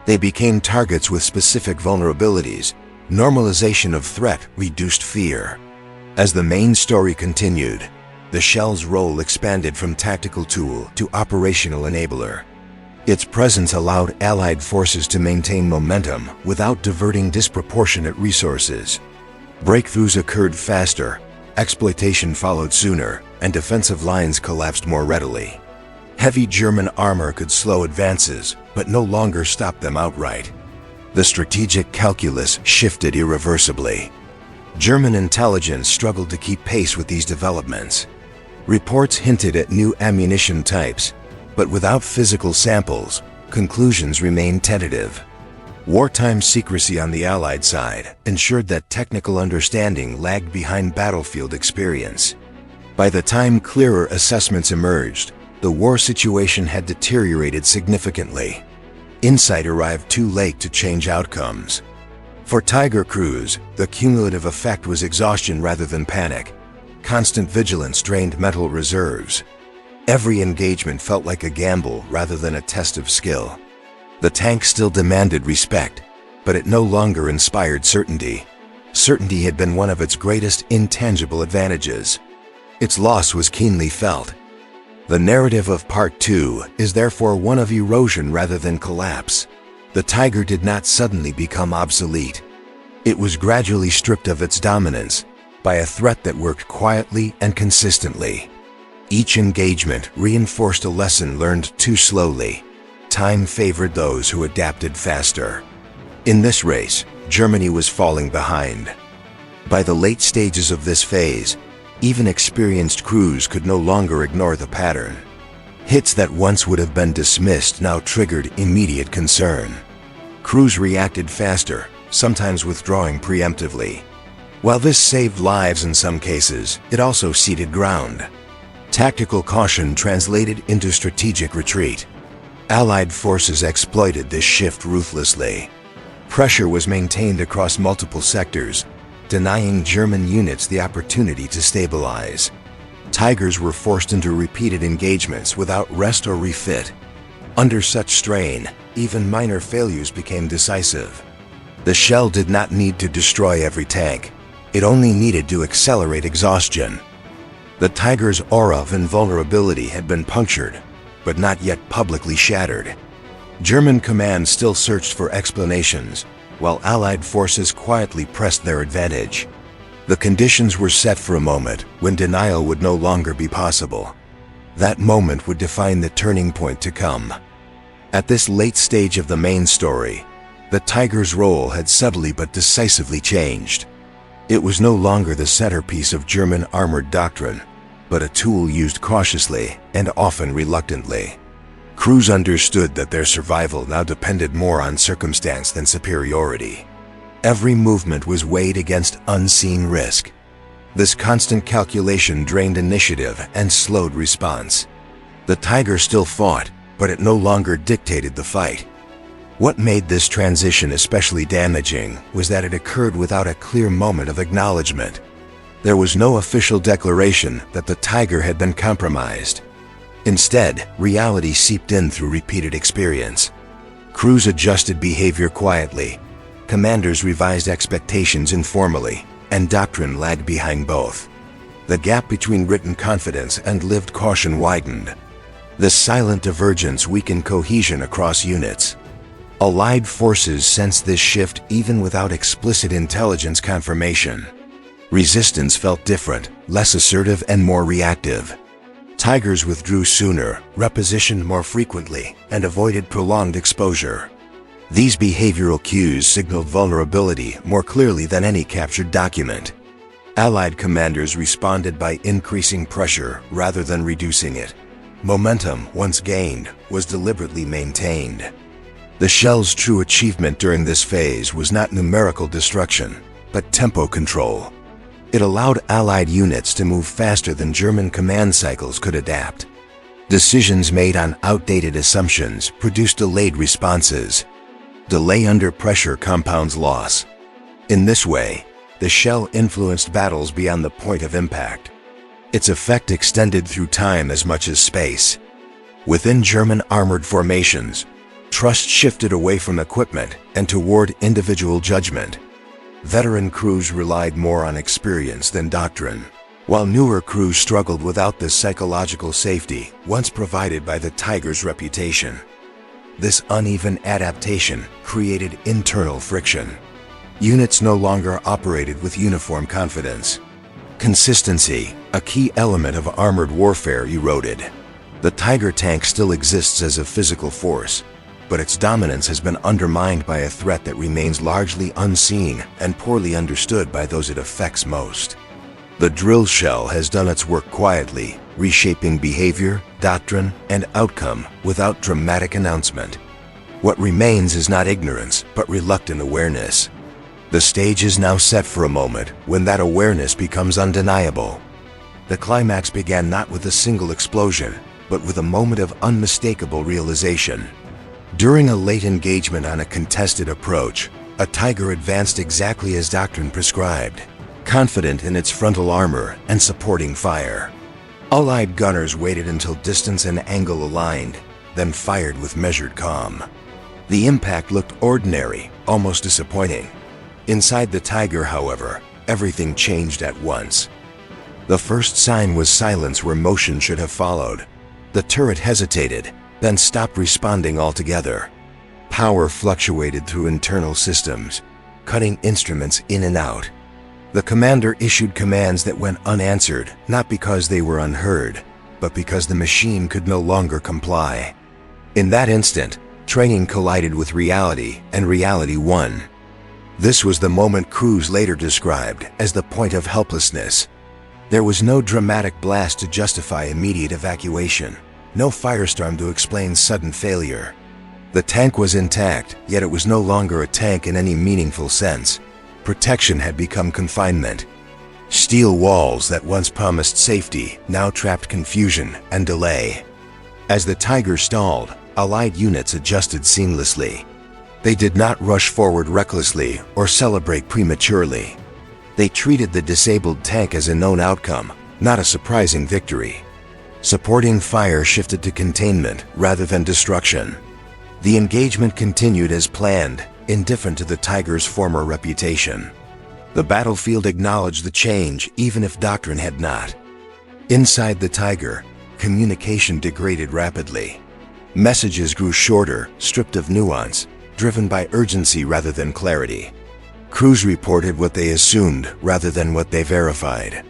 Speaker 1: They became targets with specific vulnerabilities. Normalization of threat reduced fear. As the main story continued, the shell's role expanded from tactical tool to operational enabler. Its presence allowed Allied forces to maintain momentum without diverting disproportionate resources. Breakthroughs occurred faster, exploitation followed sooner, and defensive lines collapsed more readily. Heavy German armor could slow advances, but no longer stop them outright. The strategic calculus shifted irreversibly. German intelligence struggled to keep pace with these developments. Reports hinted at new ammunition types, but without physical samples, conclusions remained tentative. Wartime secrecy on the Allied side ensured that technical understanding lagged behind battlefield experience. By the time clearer assessments emerged, the war situation had deteriorated significantly. Insight arrived too late to change outcomes. For Tiger crews, the cumulative effect was exhaustion rather than panic. Constant vigilance drained mental reserves. Every engagement felt like a gamble rather than a test of skill. The tank still demanded respect, but it no longer inspired certainty. Certainty had been one of its greatest intangible advantages. Its loss was keenly felt. The narrative of Part 2 is therefore one of erosion rather than collapse. The Tiger did not suddenly become obsolete. It was gradually stripped of its dominance by a threat that worked quietly and consistently. Each engagement reinforced a lesson learned too slowly. Time favored those who adapted faster. In this race, Germany was falling behind. By the late stages of this phase, even experienced crews could no longer ignore the pattern. Hits that once would have been dismissed now triggered immediate concern. Crews reacted faster, sometimes withdrawing preemptively. While this saved lives in some cases, it also ceded ground. Tactical caution translated into strategic retreat. Allied forces exploited this shift ruthlessly. Pressure was maintained across multiple sectors, denying German units the opportunity to stabilize. Tigers were forced into repeated engagements without rest or refit. Under such strain, even minor failures became decisive. The shell did not need to destroy every tank. It only needed to accelerate exhaustion. The Tiger's aura of invulnerability had been punctured, but not yet publicly shattered. German command still searched for explanations, while Allied forces quietly pressed their advantage. The conditions were set for a moment when denial would no longer be possible. That moment would define the turning point to come. At this late stage of the main story, the Tiger's role had subtly but decisively changed. It was no longer the centerpiece of German armored doctrine, but a tool used cautiously and often reluctantly. Crews understood that their survival now depended more on circumstance than superiority. Every movement was weighed against unseen risk. This constant calculation drained initiative and slowed response. The Tiger still fought, but it no longer dictated the fight. What made this transition especially damaging was that it occurred without a clear moment of acknowledgement. There was no official declaration that the Tiger had been compromised. Instead, reality seeped in through repeated experience. Crews adjusted behavior quietly, commanders revised expectations informally, and doctrine lagged behind both. The gap between written confidence and lived caution widened. This silent divergence weakened cohesion across units. Allied forces sensed this shift even without explicit intelligence confirmation. Resistance felt different, less assertive and more reactive. Tigers withdrew sooner, repositioned more frequently, and avoided prolonged exposure. These behavioral cues signaled vulnerability more clearly than any captured document. Allied commanders responded by increasing pressure rather than reducing it. Momentum, once gained, was deliberately maintained. The shell's true achievement during this phase was not numerical destruction, but tempo control. It allowed Allied units to move faster than German command cycles could adapt. Decisions made on outdated assumptions produced delayed responses. Delay under pressure compounds loss. In this way, the shell influenced battles beyond the point of impact. Its effect extended through time as much as space. Within German armored formations, trust shifted away from equipment and toward individual judgment. Veteran crews relied more on experience than doctrine, while newer crews struggled without the psychological safety once provided by the Tiger's reputation. This uneven adaptation created internal friction. Units no longer operated with uniform confidence. Consistency, a key element of armored warfare, eroded. The Tiger tank still exists as a physical force, but its dominance has been undermined by a threat that remains largely unseen and poorly understood by those it affects most. The drill shell has done its work quietly, reshaping behavior, doctrine, and outcome without dramatic announcement. What remains is not ignorance, but reluctant awareness. The stage is now set for a moment when that awareness becomes undeniable. The climax began not with a single explosion, but with a moment of unmistakable realization. During a late engagement on a contested approach, a Tiger advanced exactly as doctrine prescribed, confident in its frontal armor and supporting fire. Allied gunners waited until distance and angle aligned, then fired with measured calm. The impact looked ordinary, almost disappointing. Inside the Tiger, however, everything changed at once. The first sign was silence where motion should have followed. The turret hesitated, then stopped responding altogether. Power fluctuated through internal systems, cutting instruments in and out. The commander issued commands that went unanswered, not because they were unheard, but because the machine could no longer comply. In that instant, Training collided with reality, and reality won. This was the moment Cruz later described as the point of helplessness. There was no dramatic blast to justify immediate evacuation, no firestorm to explain sudden failure. The tank was intact, yet it was no longer a tank in any meaningful sense. Protection had become confinement. Steel walls that once promised safety now trapped confusion and delay. As the Tiger stalled, Allied units adjusted seamlessly. They did not rush forward recklessly or celebrate prematurely. They treated the disabled tank as a known outcome, not a surprising victory. Supporting fire shifted to containment rather than destruction. The engagement continued as planned, indifferent to the Tiger's former reputation. The battlefield acknowledged the change even if doctrine had not. Inside the Tiger, communication degraded rapidly. Messages grew shorter, stripped of nuance, driven by urgency rather than clarity. Crews reported what they assumed rather than what they verified.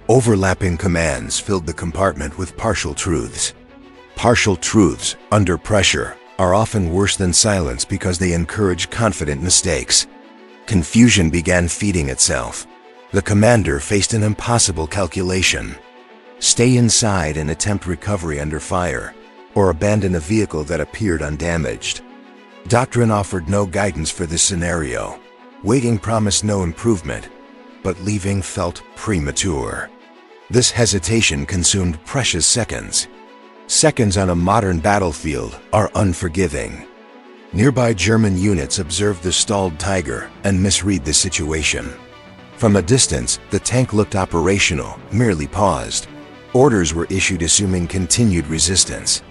Speaker 1: Overlapping commands filled the compartment with partial truths. Partial truths, under pressure, are often worse than silence because they encourage confident mistakes. Confusion began feeding itself. The commander faced an impossible calculation. Stay inside and attempt recovery under fire, or abandon a vehicle that appeared undamaged. Doctrine offered no guidance for this scenario. Waiting promised no improvement, but leaving felt premature. This hesitation consumed precious seconds. Seconds on a modern battlefield are unforgiving. Nearby German units observed the stalled Tiger and misread the situation. From a distance, the tank looked operational, merely paused. Orders were issued assuming continued resistance.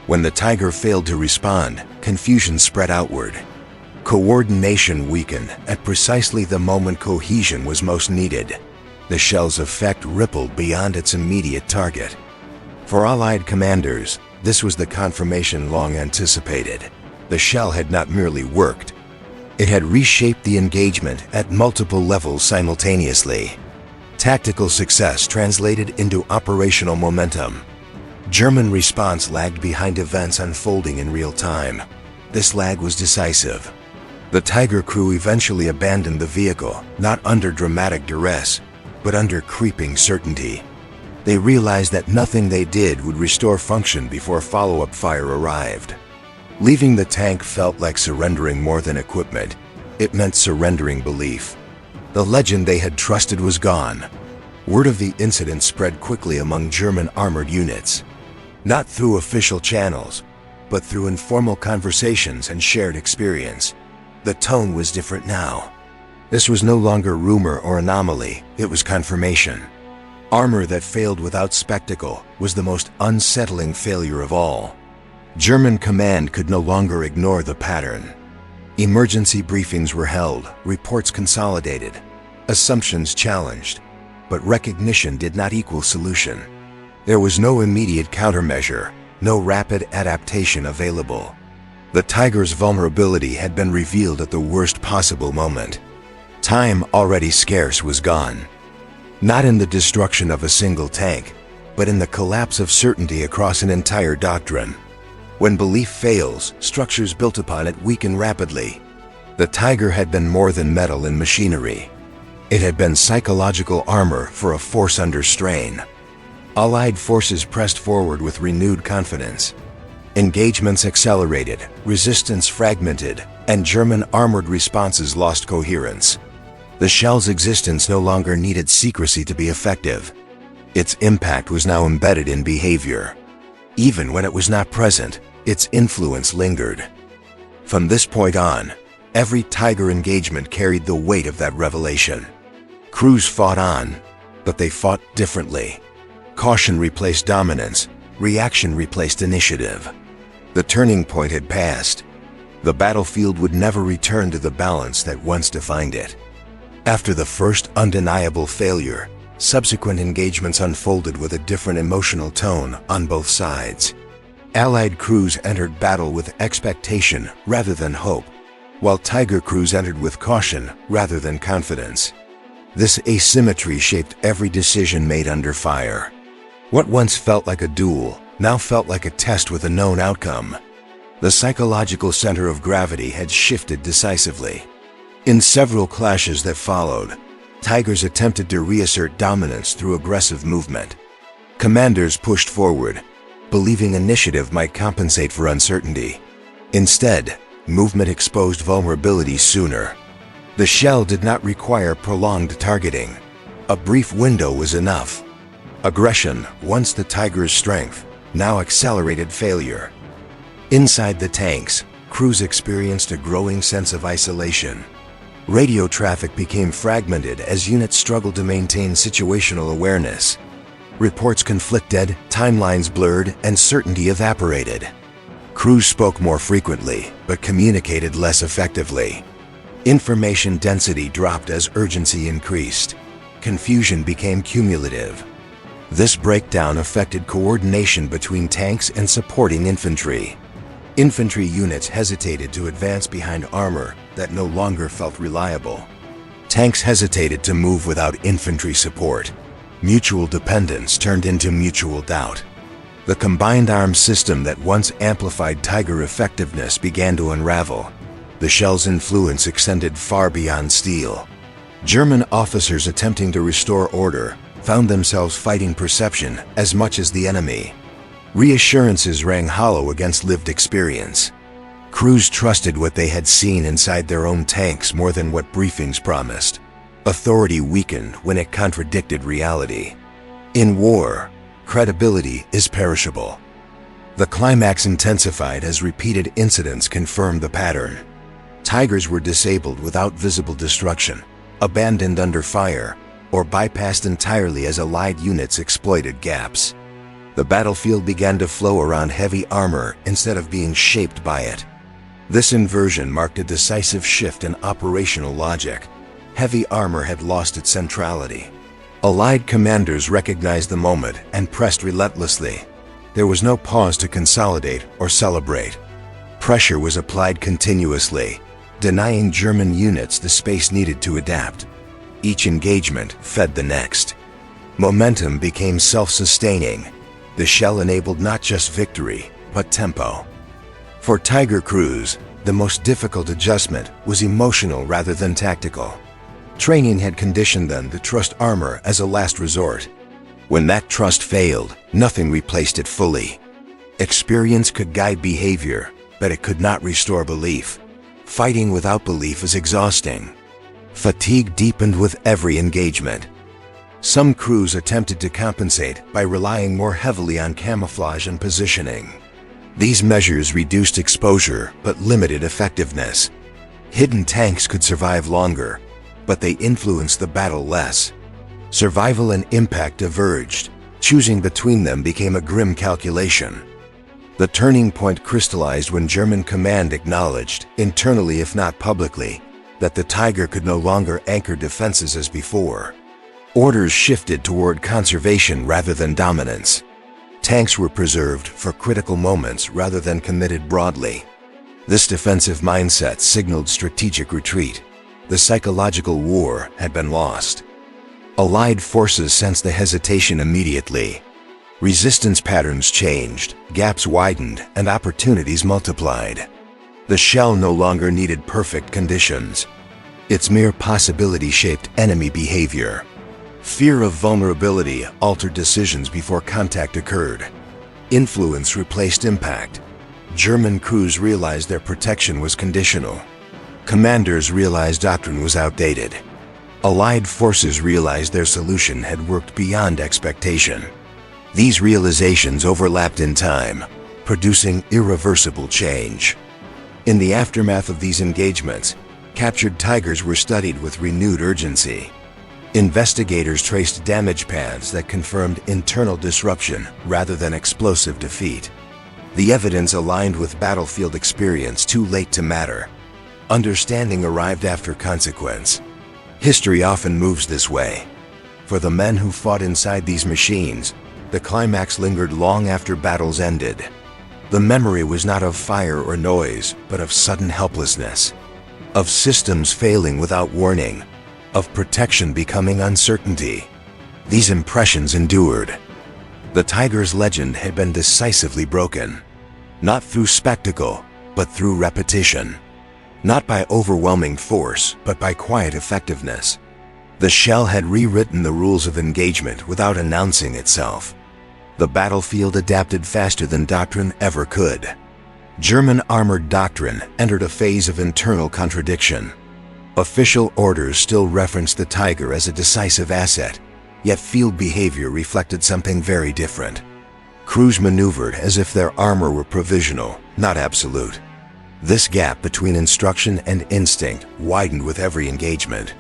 Speaker 1: When the Tiger failed to respond, confusion spread outward. Coordination weakened at precisely the moment cohesion was most needed. The shell's effect rippled beyond its immediate target. For Allied commanders, this was the confirmation long anticipated. The shell had not merely worked. It had reshaped the engagement at multiple levels simultaneously. Tactical success translated into operational momentum. German response lagged behind events unfolding in real time. This lag was decisive. The Tiger crew eventually abandoned the vehicle, not under dramatic duress, but under creeping certainty. They realized that nothing they did would restore function before follow-up fire arrived. Leaving the tank felt like surrendering more than equipment. It meant surrendering belief. The legend they had trusted was gone. Word of the incident spread quickly among German armored units. Not through official channels, but through informal conversations and shared experience. The tone was different now. This was no longer rumor or anomaly, it was confirmation. Armor that failed without spectacle was the most unsettling failure of all. German command could no longer ignore the pattern. Emergency briefings were held, reports consolidated, assumptions challenged, but recognition did not equal solution. There was no immediate countermeasure, no rapid adaptation available. The Tiger's vulnerability had been revealed at the worst possible moment. Time, already scarce, was gone. Not in the destruction of a single tank, but in the collapse of certainty across an entire doctrine. When belief fails, structures built upon it weaken rapidly. The Tiger had been more than metal and machinery. It had been psychological armor for a force under strain. Allied forces pressed forward with renewed confidence. Engagements accelerated, resistance fragmented, and German armored responses lost coherence. The shell's existence no longer needed secrecy to be effective. Its impact was now embedded in behavior. Even when it was not present, its influence lingered. From this point on, every Tiger engagement carried the weight of that revelation. Crews fought on, but they fought differently. Caution replaced dominance, reaction replaced initiative. The turning point had passed. The battlefield would never return to the balance that once defined it. After the first undeniable failure, subsequent engagements unfolded with a different emotional tone on both sides. Allied crews entered battle with expectation rather than hope, while Tiger crews entered with caution rather than confidence. This asymmetry shaped every decision made under fire. What once felt like a duel now felt like a test with a known outcome. The psychological center of gravity had shifted decisively. In several clashes that followed, tigers attempted to reassert dominance through aggressive movement. Commanders pushed forward, believing initiative might compensate for uncertainty. Instead, movement exposed vulnerabilities sooner. The shell did not require prolonged targeting. A brief window was enough. Aggression, once the tiger's strength, now accelerated failure. Inside the tanks, crews experienced a growing sense of isolation. Radio traffic became fragmented as units struggled to maintain situational awareness. Reports conflicted, timelines blurred, and certainty evaporated. Crews spoke more frequently, but communicated less effectively. Information density dropped as urgency increased. Confusion became cumulative. This breakdown affected coordination between tanks and supporting infantry. Infantry units hesitated to advance behind armor that no longer felt reliable. Tanks hesitated to move without infantry support. Mutual dependence turned into mutual doubt. The combined arms system that once amplified Tiger effectiveness began to unravel. The shell's influence extended far beyond steel. German officers attempting to restore order found themselves fighting perception as much as the enemy. Reassurances rang hollow against lived experience. Crews trusted what they had seen inside their own tanks more than what briefings promised. Authority weakened when it contradicted reality. In war, credibility is perishable. The climax intensified as repeated incidents confirmed the pattern. Tigers were disabled without visible destruction, abandoned under fire, or bypassed entirely as allied units exploited gaps. The battlefield began to flow around heavy armor instead of being shaped by it. This inversion marked a decisive shift in operational logic. Heavy armor had lost its centrality. Allied commanders recognized the moment and pressed relentlessly. There was no pause to consolidate or celebrate. Pressure was applied continuously, denying German units the space needed to adapt. Each engagement fed the next. Momentum became self-sustaining. The shell enabled not just victory, but tempo. For Tiger crews, the most difficult adjustment was emotional rather than tactical. Training had conditioned them to trust armor as a last resort. When that trust failed, nothing replaced it fully. Experience could guide behavior, but it could not restore belief. Fighting without belief is exhausting. Fatigue deepened with every engagement. Some crews attempted to compensate by relying more heavily on camouflage and positioning. These measures reduced exposure but limited effectiveness. Hidden tanks could survive longer, but they influenced the battle less. Survival and impact diverged. Choosing between them became a grim calculation. The turning point crystallized when German command acknowledged, internally if not publicly, that the Tiger could no longer anchor defenses as before. Orders shifted toward conservation rather than dominance. Tanks were preserved for critical moments rather than committed broadly. This defensive mindset signaled strategic retreat. The psychological war had been lost. Allied forces sensed the hesitation immediately. Resistance patterns changed, gaps widened, and opportunities multiplied. The shell no longer needed perfect conditions. Its mere possibility shaped enemy behavior. Fear of vulnerability altered decisions before contact occurred. Influence replaced impact. German crews realized their protection was conditional. Commanders realized doctrine was outdated. Allied forces realized their solution had worked beyond expectation. These realizations overlapped in time, producing irreversible change. In the aftermath of these engagements, captured Tigers were studied with renewed urgency. Investigators traced damage paths that confirmed internal disruption rather than explosive defeat. The evidence aligned with battlefield experience too late to matter. Understanding arrived after consequence. History often moves this way. For the men who fought inside these machines, the climax lingered long after battles ended. The memory was not of fire or noise, but of sudden helplessness, of systems failing without warning, of protection becoming uncertainty. These impressions endured. The Tiger's legend had been decisively broken, not through spectacle, but through repetition. Not by overwhelming force, but by quiet effectiveness. The shell had rewritten the rules of engagement without announcing itself. The battlefield adapted faster than doctrine ever could. German armored doctrine entered a phase of internal contradiction. Official orders still referenced the Tiger as a decisive asset, yet field behavior reflected something very different. Crews maneuvered as if their armor were provisional, not absolute. This gap between instruction and instinct widened with every engagement.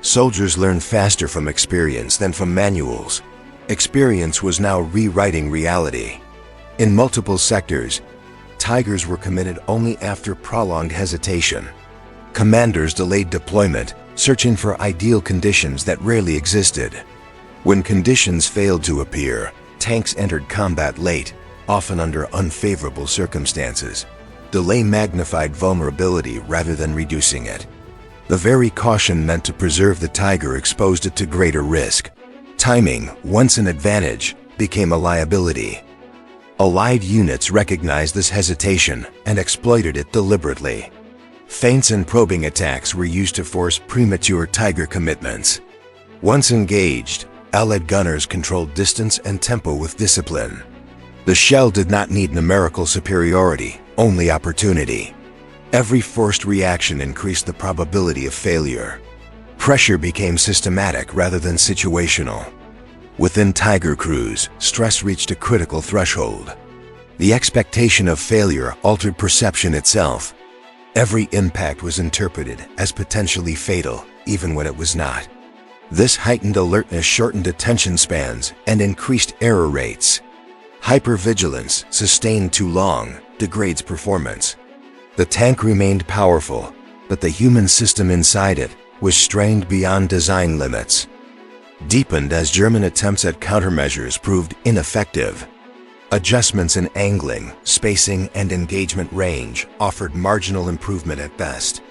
Speaker 1: Soldiers learned faster from experience than from manuals. Experience was now rewriting reality. In multiple sectors, Tigers were committed only after prolonged hesitation. Commanders delayed deployment, searching for ideal conditions that rarely existed. When conditions failed to appear, tanks entered combat late, often under unfavorable circumstances. Delay magnified vulnerability rather than reducing it. The very caution meant to preserve the Tiger exposed it to greater risk. Timing, once an advantage, became a liability. Allied units recognized this hesitation and exploited it deliberately. Feints and probing attacks were used to force premature Tiger commitments. Once engaged, Allied gunners controlled distance and tempo with discipline. The shell did not need numerical superiority, only opportunity. Every forced reaction increased the probability of failure. Pressure became systematic rather than situational. Within Tiger crews, stress reached a critical threshold. The expectation of failure altered perception itself. Every impact was interpreted as potentially fatal, even when it was not. This heightened alertness shortened attention spans and increased error rates. Hypervigilance, sustained too long, degrades performance. The tank remained powerful, but the human system inside it was strained beyond design limits. Deepened as German attempts at countermeasures proved ineffective. Adjustments in angling, spacing, and engagement range offered marginal improvement at best.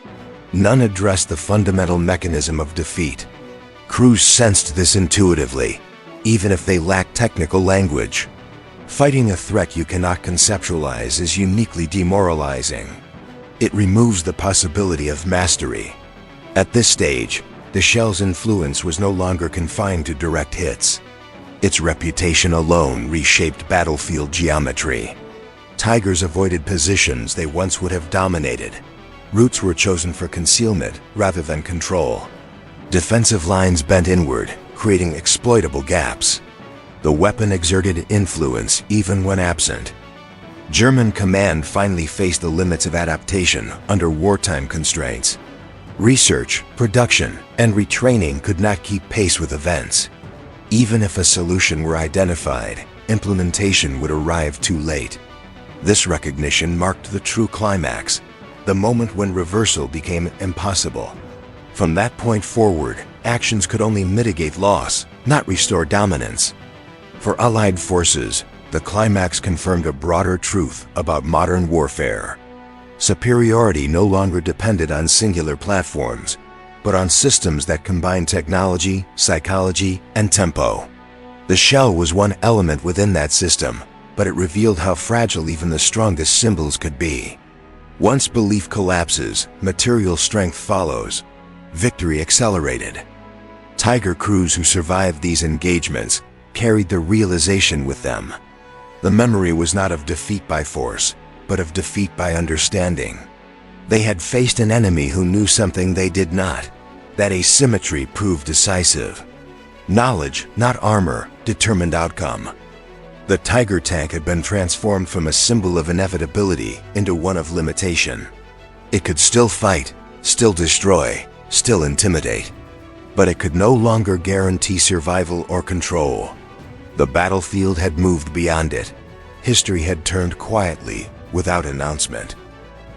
Speaker 1: None addressed the fundamental mechanism of defeat. Crews sensed this intuitively, even if they lacked technical language. Fighting a threat you cannot conceptualize is uniquely demoralizing. It removes the possibility of mastery. At this stage, the shell's influence was no longer confined to direct hits. Its reputation alone reshaped battlefield geometry. Tigers avoided positions they once would have dominated. Routes were chosen for concealment rather than control. Defensive lines bent inward, creating exploitable gaps. The weapon exerted influence even when absent. German command finally faced the limits of adaptation under wartime constraints. Research, production, and retraining could not keep pace with events. Even if a solution were identified, implementation would arrive too late. This recognition marked the true climax, the moment when reversal became impossible. From that point forward, actions could only mitigate loss, not restore dominance. For Allied forces, the climax confirmed a broader truth about modern warfare. Superiority no longer depended on singular platforms, but on systems that combined technology, psychology, and tempo. The shell was one element within that system, but it revealed how fragile even the strongest symbols could be. Once belief collapses, material strength follows. Victory accelerated. Tiger crews who survived these engagements carried the realization with them. The memory was not of defeat by force, but of defeat by understanding. They had faced an enemy who knew something they did not. That asymmetry proved decisive. Knowledge, not armor, determined outcome. The Tiger tank had been transformed from a symbol of inevitability into one of limitation. It could still fight, still destroy, still intimidate. But it could no longer guarantee survival or control. The battlefield had moved beyond it. History had turned quietly, without announcement.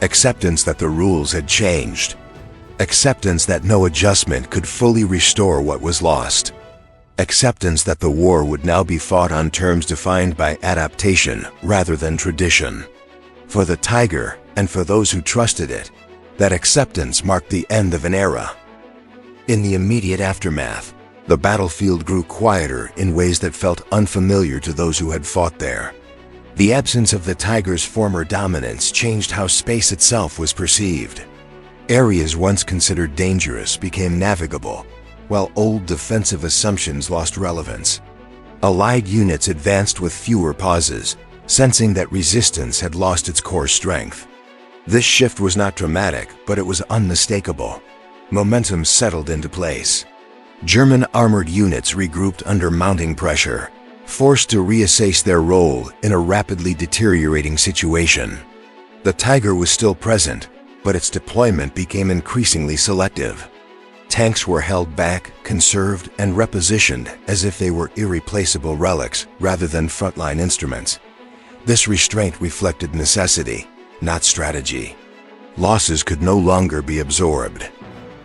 Speaker 1: Acceptance that the rules had changed. Acceptance that no adjustment could fully restore what was lost. Acceptance that the war would now be fought on terms defined by adaptation rather than tradition. For the Tiger, and for those who trusted it, that acceptance marked the end of an era. In the immediate aftermath, the battlefield grew quieter in ways that felt unfamiliar to those who had fought there. The absence of the Tiger's former dominance changed how space itself was perceived. Areas once considered dangerous became navigable, while old defensive assumptions lost relevance. Allied units advanced with fewer pauses, sensing that resistance had lost its core strength. This shift was not dramatic, but it was unmistakable. Momentum settled into place. German armored units regrouped under mounting pressure, forced to reassess their role in a rapidly deteriorating situation. The Tiger was still present, but its deployment became increasingly selective. Tanks were held back, conserved, and repositioned as if they were irreplaceable relics rather than frontline instruments. This restraint reflected necessity, not strategy. Losses could no longer be absorbed.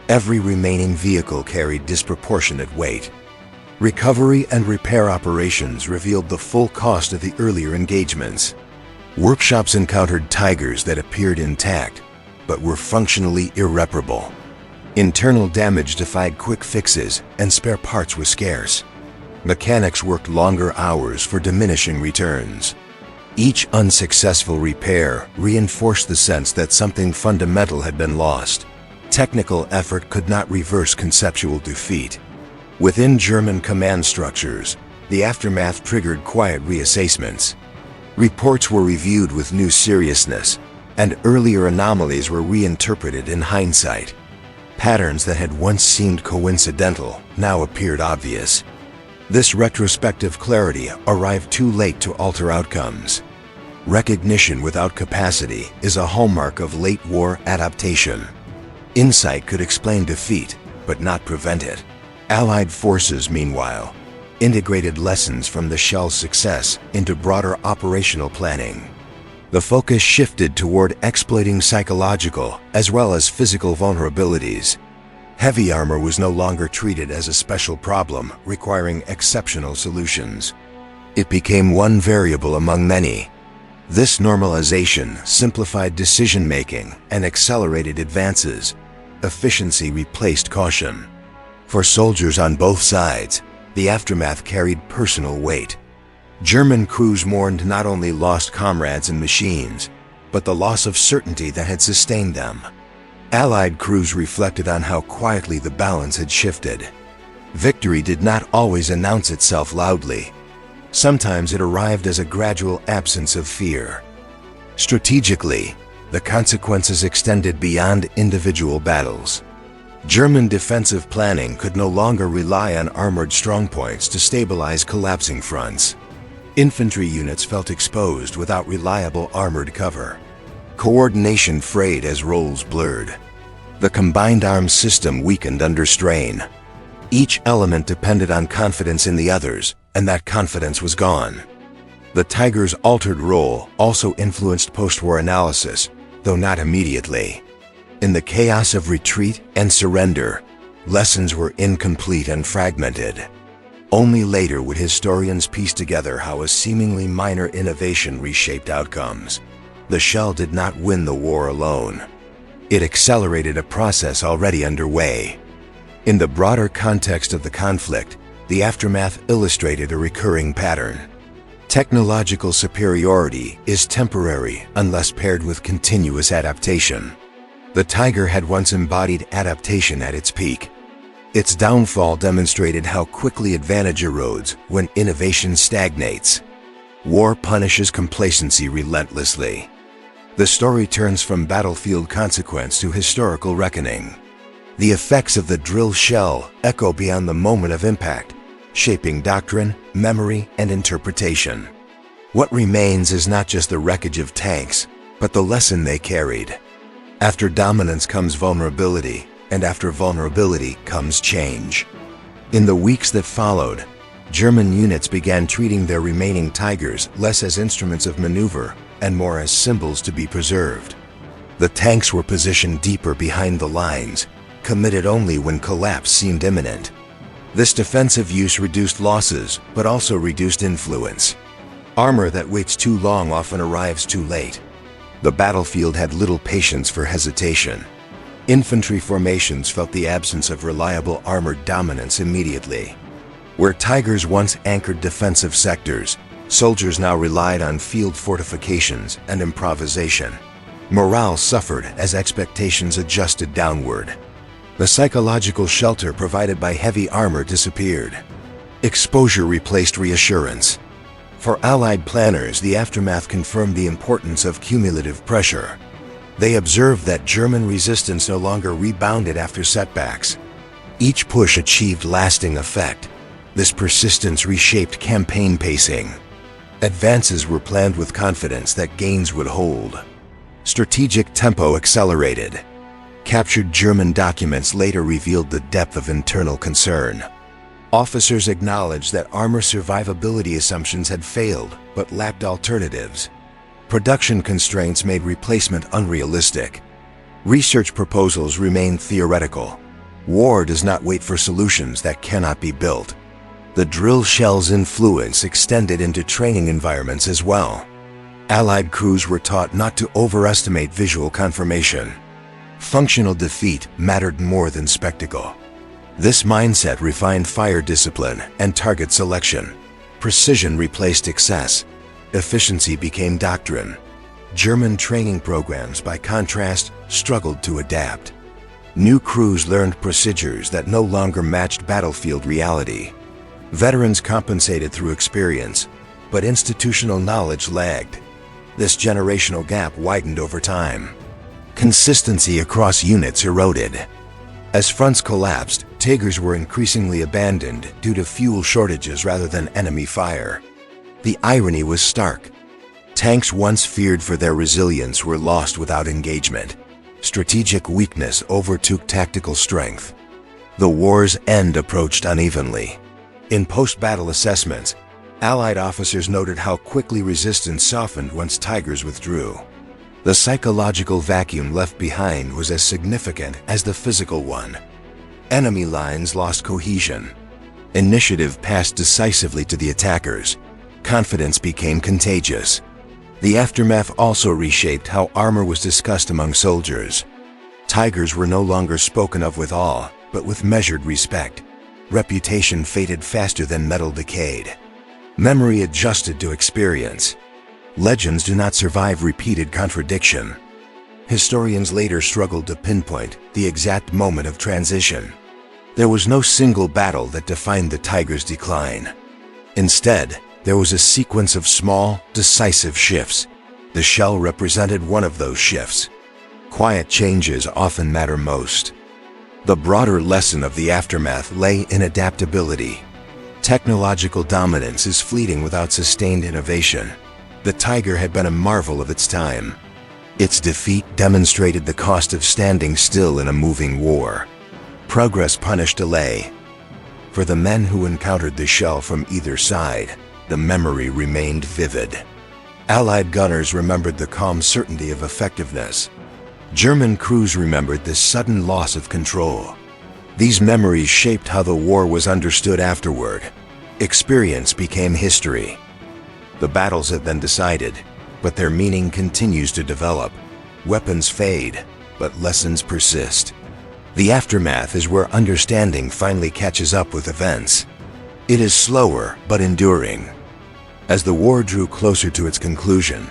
Speaker 1: Every remaining vehicle carried disproportionate weight. Recovery and repair operations revealed the full cost of the earlier engagements. Workshops encountered Tigers that appeared intact, but were functionally irreparable. Internal damage defied quick fixes, and spare parts were scarce. Mechanics worked longer hours for diminishing returns. Each unsuccessful repair reinforced the sense that something fundamental had been lost. Technical effort could not reverse conceptual defeat. Within German command structures, the aftermath triggered quiet reassessments. Reports were reviewed with new seriousness, and earlier anomalies were reinterpreted in hindsight. Patterns that had once seemed coincidental now appeared obvious. This retrospective clarity arrived too late to alter outcomes. Recognition without capacity is a hallmark of late war adaptation. Insight could explain defeat, but not prevent it. Allied forces, meanwhile, integrated lessons from the shell's success into broader operational planning. The focus shifted toward exploiting psychological as well as physical vulnerabilities. Heavy armor was no longer treated as a special problem requiring exceptional solutions. It became one variable among many. This normalization simplified decision-making and accelerated advances. Efficiency replaced caution. For soldiers on both sides, the aftermath carried personal weight. German crews mourned not only lost comrades and machines, but the loss of certainty that had sustained them. Allied crews reflected on how quietly the balance had shifted. Victory did not always announce itself loudly. Sometimes it arrived as a gradual absence of fear. Strategically, the consequences extended beyond individual battles. German defensive planning could no longer rely on armored strongpoints to stabilize collapsing fronts. Infantry units felt exposed without reliable armored cover. Coordination frayed as roles blurred. The combined arms system weakened under strain. Each element depended on confidence in the others, and that confidence was gone. The Tiger's altered role also influenced post-war analysis, though not immediately. In the chaos of retreat and surrender, lessons were incomplete and fragmented. Only later would historians piece together how a seemingly minor innovation reshaped outcomes. The shell did not win the war alone. It accelerated a process already underway. In the broader context of the conflict, the aftermath illustrated a recurring pattern. Technological superiority is temporary unless paired with continuous adaptation. The Tiger had once embodied adaptation at its peak. Its downfall demonstrated how quickly advantage erodes when innovation stagnates. War punishes complacency relentlessly. The story turns from battlefield consequence to historical reckoning. The effects of the drill shell echo beyond the moment of impact, shaping doctrine, memory, and interpretation. What remains is not just the wreckage of tanks, but the lesson they carried. After dominance comes vulnerability, and after vulnerability comes change. In the weeks that followed, German units began treating their remaining Tigers less as instruments of maneuver and more as symbols to be preserved. The tanks were positioned deeper behind the lines, committed only when collapse seemed imminent. This defensive use reduced losses, but also reduced influence. Armor that waits too long often arrives too late. The battlefield had little patience for hesitation. Infantry formations felt the absence of reliable armored dominance immediately. Where Tigers once anchored defensive sectors, Soldiers now relied on field fortifications and improvisation. Morale suffered as expectations adjusted downward. The psychological shelter provided by heavy armor disappeared. Exposure replaced reassurance. For Allied planners, the aftermath confirmed the importance of cumulative pressure. They observed that German resistance no longer rebounded after setbacks. Each push achieved lasting effect. This persistence reshaped campaign pacing. Advances were planned with confidence that gains would hold. Strategic tempo accelerated. Captured German documents later revealed the depth of internal concern. Officers acknowledged that armor survivability assumptions had failed, but lacked alternatives. Production constraints made replacement unrealistic. Research proposals remained theoretical. War does not wait for solutions that cannot be built. The drill shell's influence extended into training environments as well. Allied crews were taught not to overestimate visual confirmation. Functional defeat mattered more than spectacle. This mindset refined fire discipline and target selection. Precision replaced excess. Efficiency became doctrine. German training programs, by contrast, struggled to adapt. New crews learned procedures that no longer matched battlefield reality. Veterans compensated through experience, but institutional knowledge lagged. This generational gap widened over time. Consistency across units eroded. As fronts collapsed, Tigers were increasingly abandoned due to fuel shortages rather than enemy fire. The irony was stark. Tanks once feared for their resilience were lost without engagement. Strategic weakness overtook tactical strength. The war's end approached unevenly. In post-battle assessments, Allied officers noted how quickly resistance softened once Tigers withdrew. The psychological vacuum left behind was as significant as the physical one. Enemy lines lost cohesion. Initiative passed decisively to the attackers. Confidence became contagious. The aftermath also reshaped how armor was discussed among soldiers. Tigers were no longer spoken of with awe, but with measured respect. Reputation faded faster than metal decayed. Memory adjusted to experience. Legends do not survive repeated contradiction. Historians later struggled to pinpoint the exact moment of transition. There was no single battle that defined the Tigers' decline. Instead, there was a sequence of small, decisive shifts. The shell represented one of those shifts. Quiet changes often matter most. The broader lesson of the aftermath lay in adaptability. Technological dominance is fleeting without sustained innovation. The Tiger had been a marvel of its time. Its defeat demonstrated the cost of standing still in a moving war. Progress punished delay. For the men who encountered the shell from either side, the memory remained vivid. Allied gunners remembered the calm certainty of effectiveness. German crews remembered the sudden loss of control. These memories shaped how the war was understood afterward. Experience became history. The battles have been decided, but their meaning continues to develop. Weapons fade, but lessons persist. The aftermath is where understanding finally catches up with events. It is slower but enduring. As the war drew closer to its conclusion,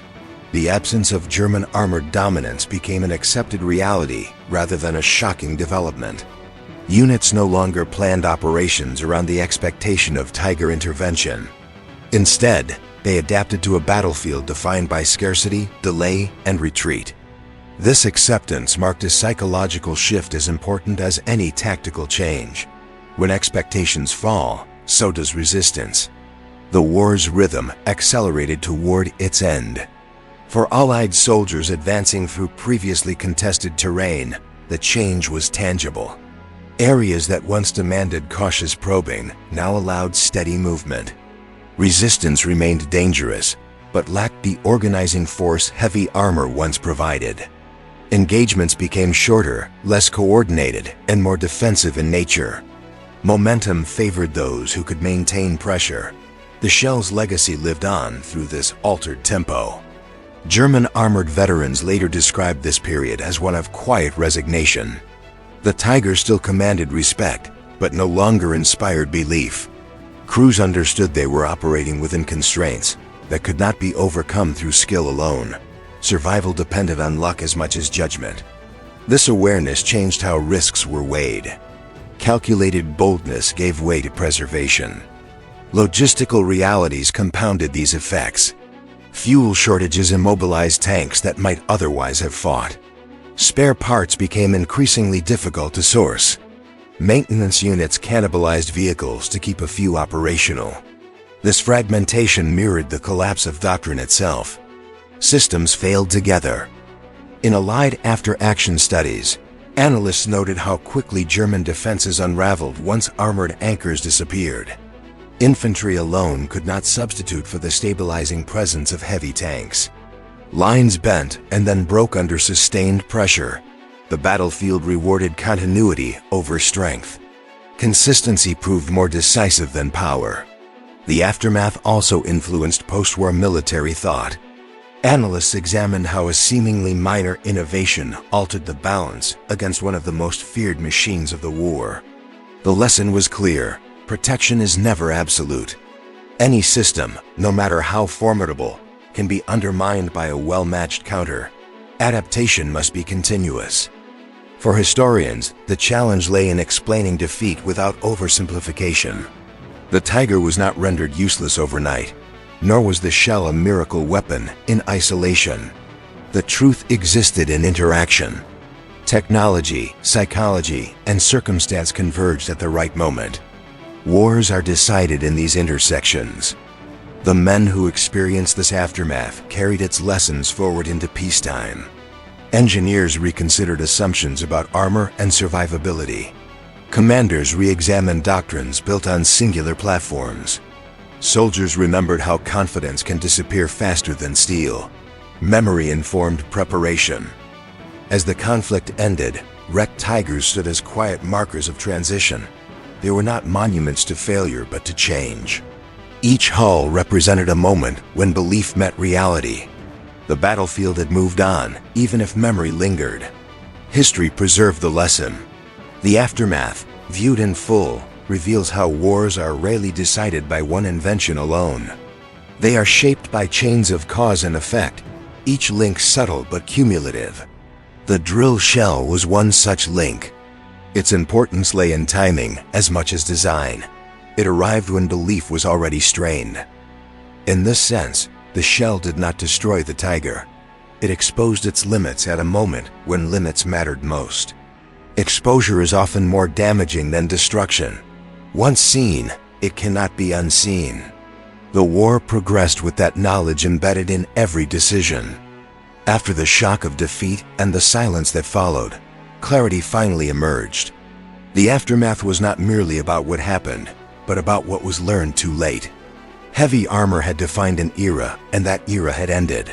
Speaker 1: the absence of German armored dominance became an accepted reality rather than a shocking development. Units no longer planned operations around the expectation of Tiger intervention. Instead, they adapted to a battlefield defined by scarcity, delay, and retreat. This acceptance marked a psychological shift as important as any tactical change. When expectations fall, so does resistance. The war's rhythm accelerated toward its end. For Allied soldiers advancing through previously contested terrain, the change was tangible. Areas that once demanded cautious probing now allowed steady movement. Resistance remained dangerous, but lacked the organizing force heavy armor once provided. Engagements became shorter, less coordinated, and more defensive in nature. Momentum favored those who could maintain pressure. The shell's legacy lived on through this altered tempo. German armored veterans later described this period as one of quiet resignation. The Tiger still commanded respect, but no longer inspired belief. Crews understood they were operating within constraints, that could not be overcome through skill alone. Survival depended on luck as much as judgment. This awareness changed how risks were weighed. Calculated boldness gave way to preservation. Logistical realities compounded these effects. Fuel shortages immobilized tanks that might otherwise have fought. Spare parts became increasingly difficult to source. Maintenance units cannibalized vehicles to keep a few operational. This fragmentation mirrored the collapse of doctrine itself. Systems failed together. In Allied after-action studies, analysts noted how quickly German defenses unraveled once armored anchors disappeared. Infantry alone could not substitute for the stabilizing presence of heavy tanks. Lines bent and then broke under sustained pressure. The battlefield rewarded continuity over strength. Consistency proved more decisive than power. The aftermath also influenced post-war military thought. Analysts examined how a seemingly minor innovation altered the balance against one of the most feared machines of the war. The lesson was clear: protection is never absolute. Any system, no matter how formidable, can be undermined by a well-matched counter. Adaptation must be continuous. For historians, the challenge lay in explaining defeat without oversimplification. The Tiger was not rendered useless overnight, nor was the shell a miracle weapon in isolation. The truth existed in interaction. Technology, psychology, and circumstance converged at the right moment. Wars are decided in these intersections. The men who experienced this aftermath carried its lessons forward into peacetime. Engineers reconsidered assumptions about armor and survivability. Commanders re-examined doctrines built on singular platforms. Soldiers remembered how confidence can disappear faster than steel. Memory informed preparation. As the conflict ended, wrecked Tigers stood as quiet markers of transition. They were not monuments to failure, but to change. Each hull represented a moment when belief met reality. The battlefield had moved on, even if memory lingered. History preserved the lesson. The aftermath, viewed in full, reveals how wars are rarely decided by one invention alone. They are shaped by chains of cause and effect, each link subtle but cumulative. The drill shell was one such link. Its importance lay in timing as much as design. It arrived when belief was already strained. In this sense, the shell did not destroy the Tiger. It exposed its limits at a moment when limits mattered most. Exposure is often more damaging than destruction. Once seen, it cannot be unseen. The war progressed with that knowledge embedded in every decision. After the shock of defeat and the silence that followed, clarity finally emerged. The aftermath was not merely about what happened, but about what was learned too late. Heavy armor had defined an era, and that era had ended.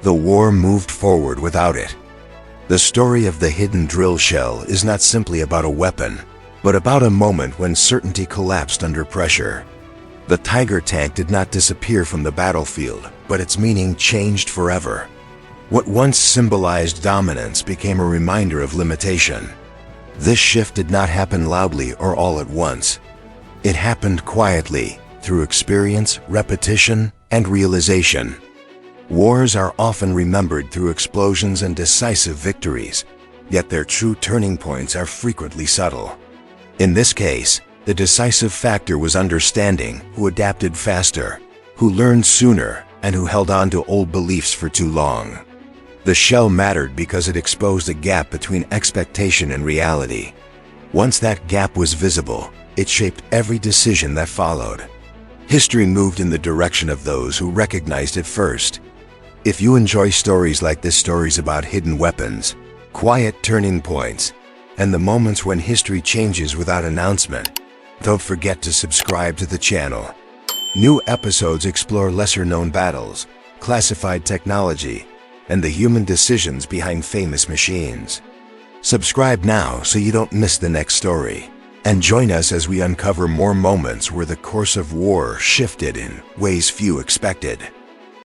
Speaker 1: The war moved forward without it. The story of the hidden drill shell is not simply about a weapon, but about a moment when certainty collapsed under pressure. The Tiger tank did not disappear from the battlefield, but its meaning changed forever. What once symbolized dominance became a reminder of limitation. This shift did not happen loudly or all at once. It happened quietly, through experience, repetition, and realization. Wars are often remembered through explosions and decisive victories, yet their true turning points are frequently subtle. In this case, the decisive factor was understanding, who adapted faster, who learned sooner, and who held on to old beliefs for too long. The shell mattered because it exposed a gap between expectation and reality. Once that gap was visible, it shaped every decision that followed. History moved in the direction of those who recognized it first. If you enjoy stories like this, stories about hidden weapons, quiet turning points, and the moments when history changes without announcement, don't forget to subscribe to the channel. New episodes explore lesser-known battles, classified technology, and the human decisions behind famous machines. Subscribe now so you don't miss the next story. And join us as we uncover more moments where the course of war shifted in ways few expected.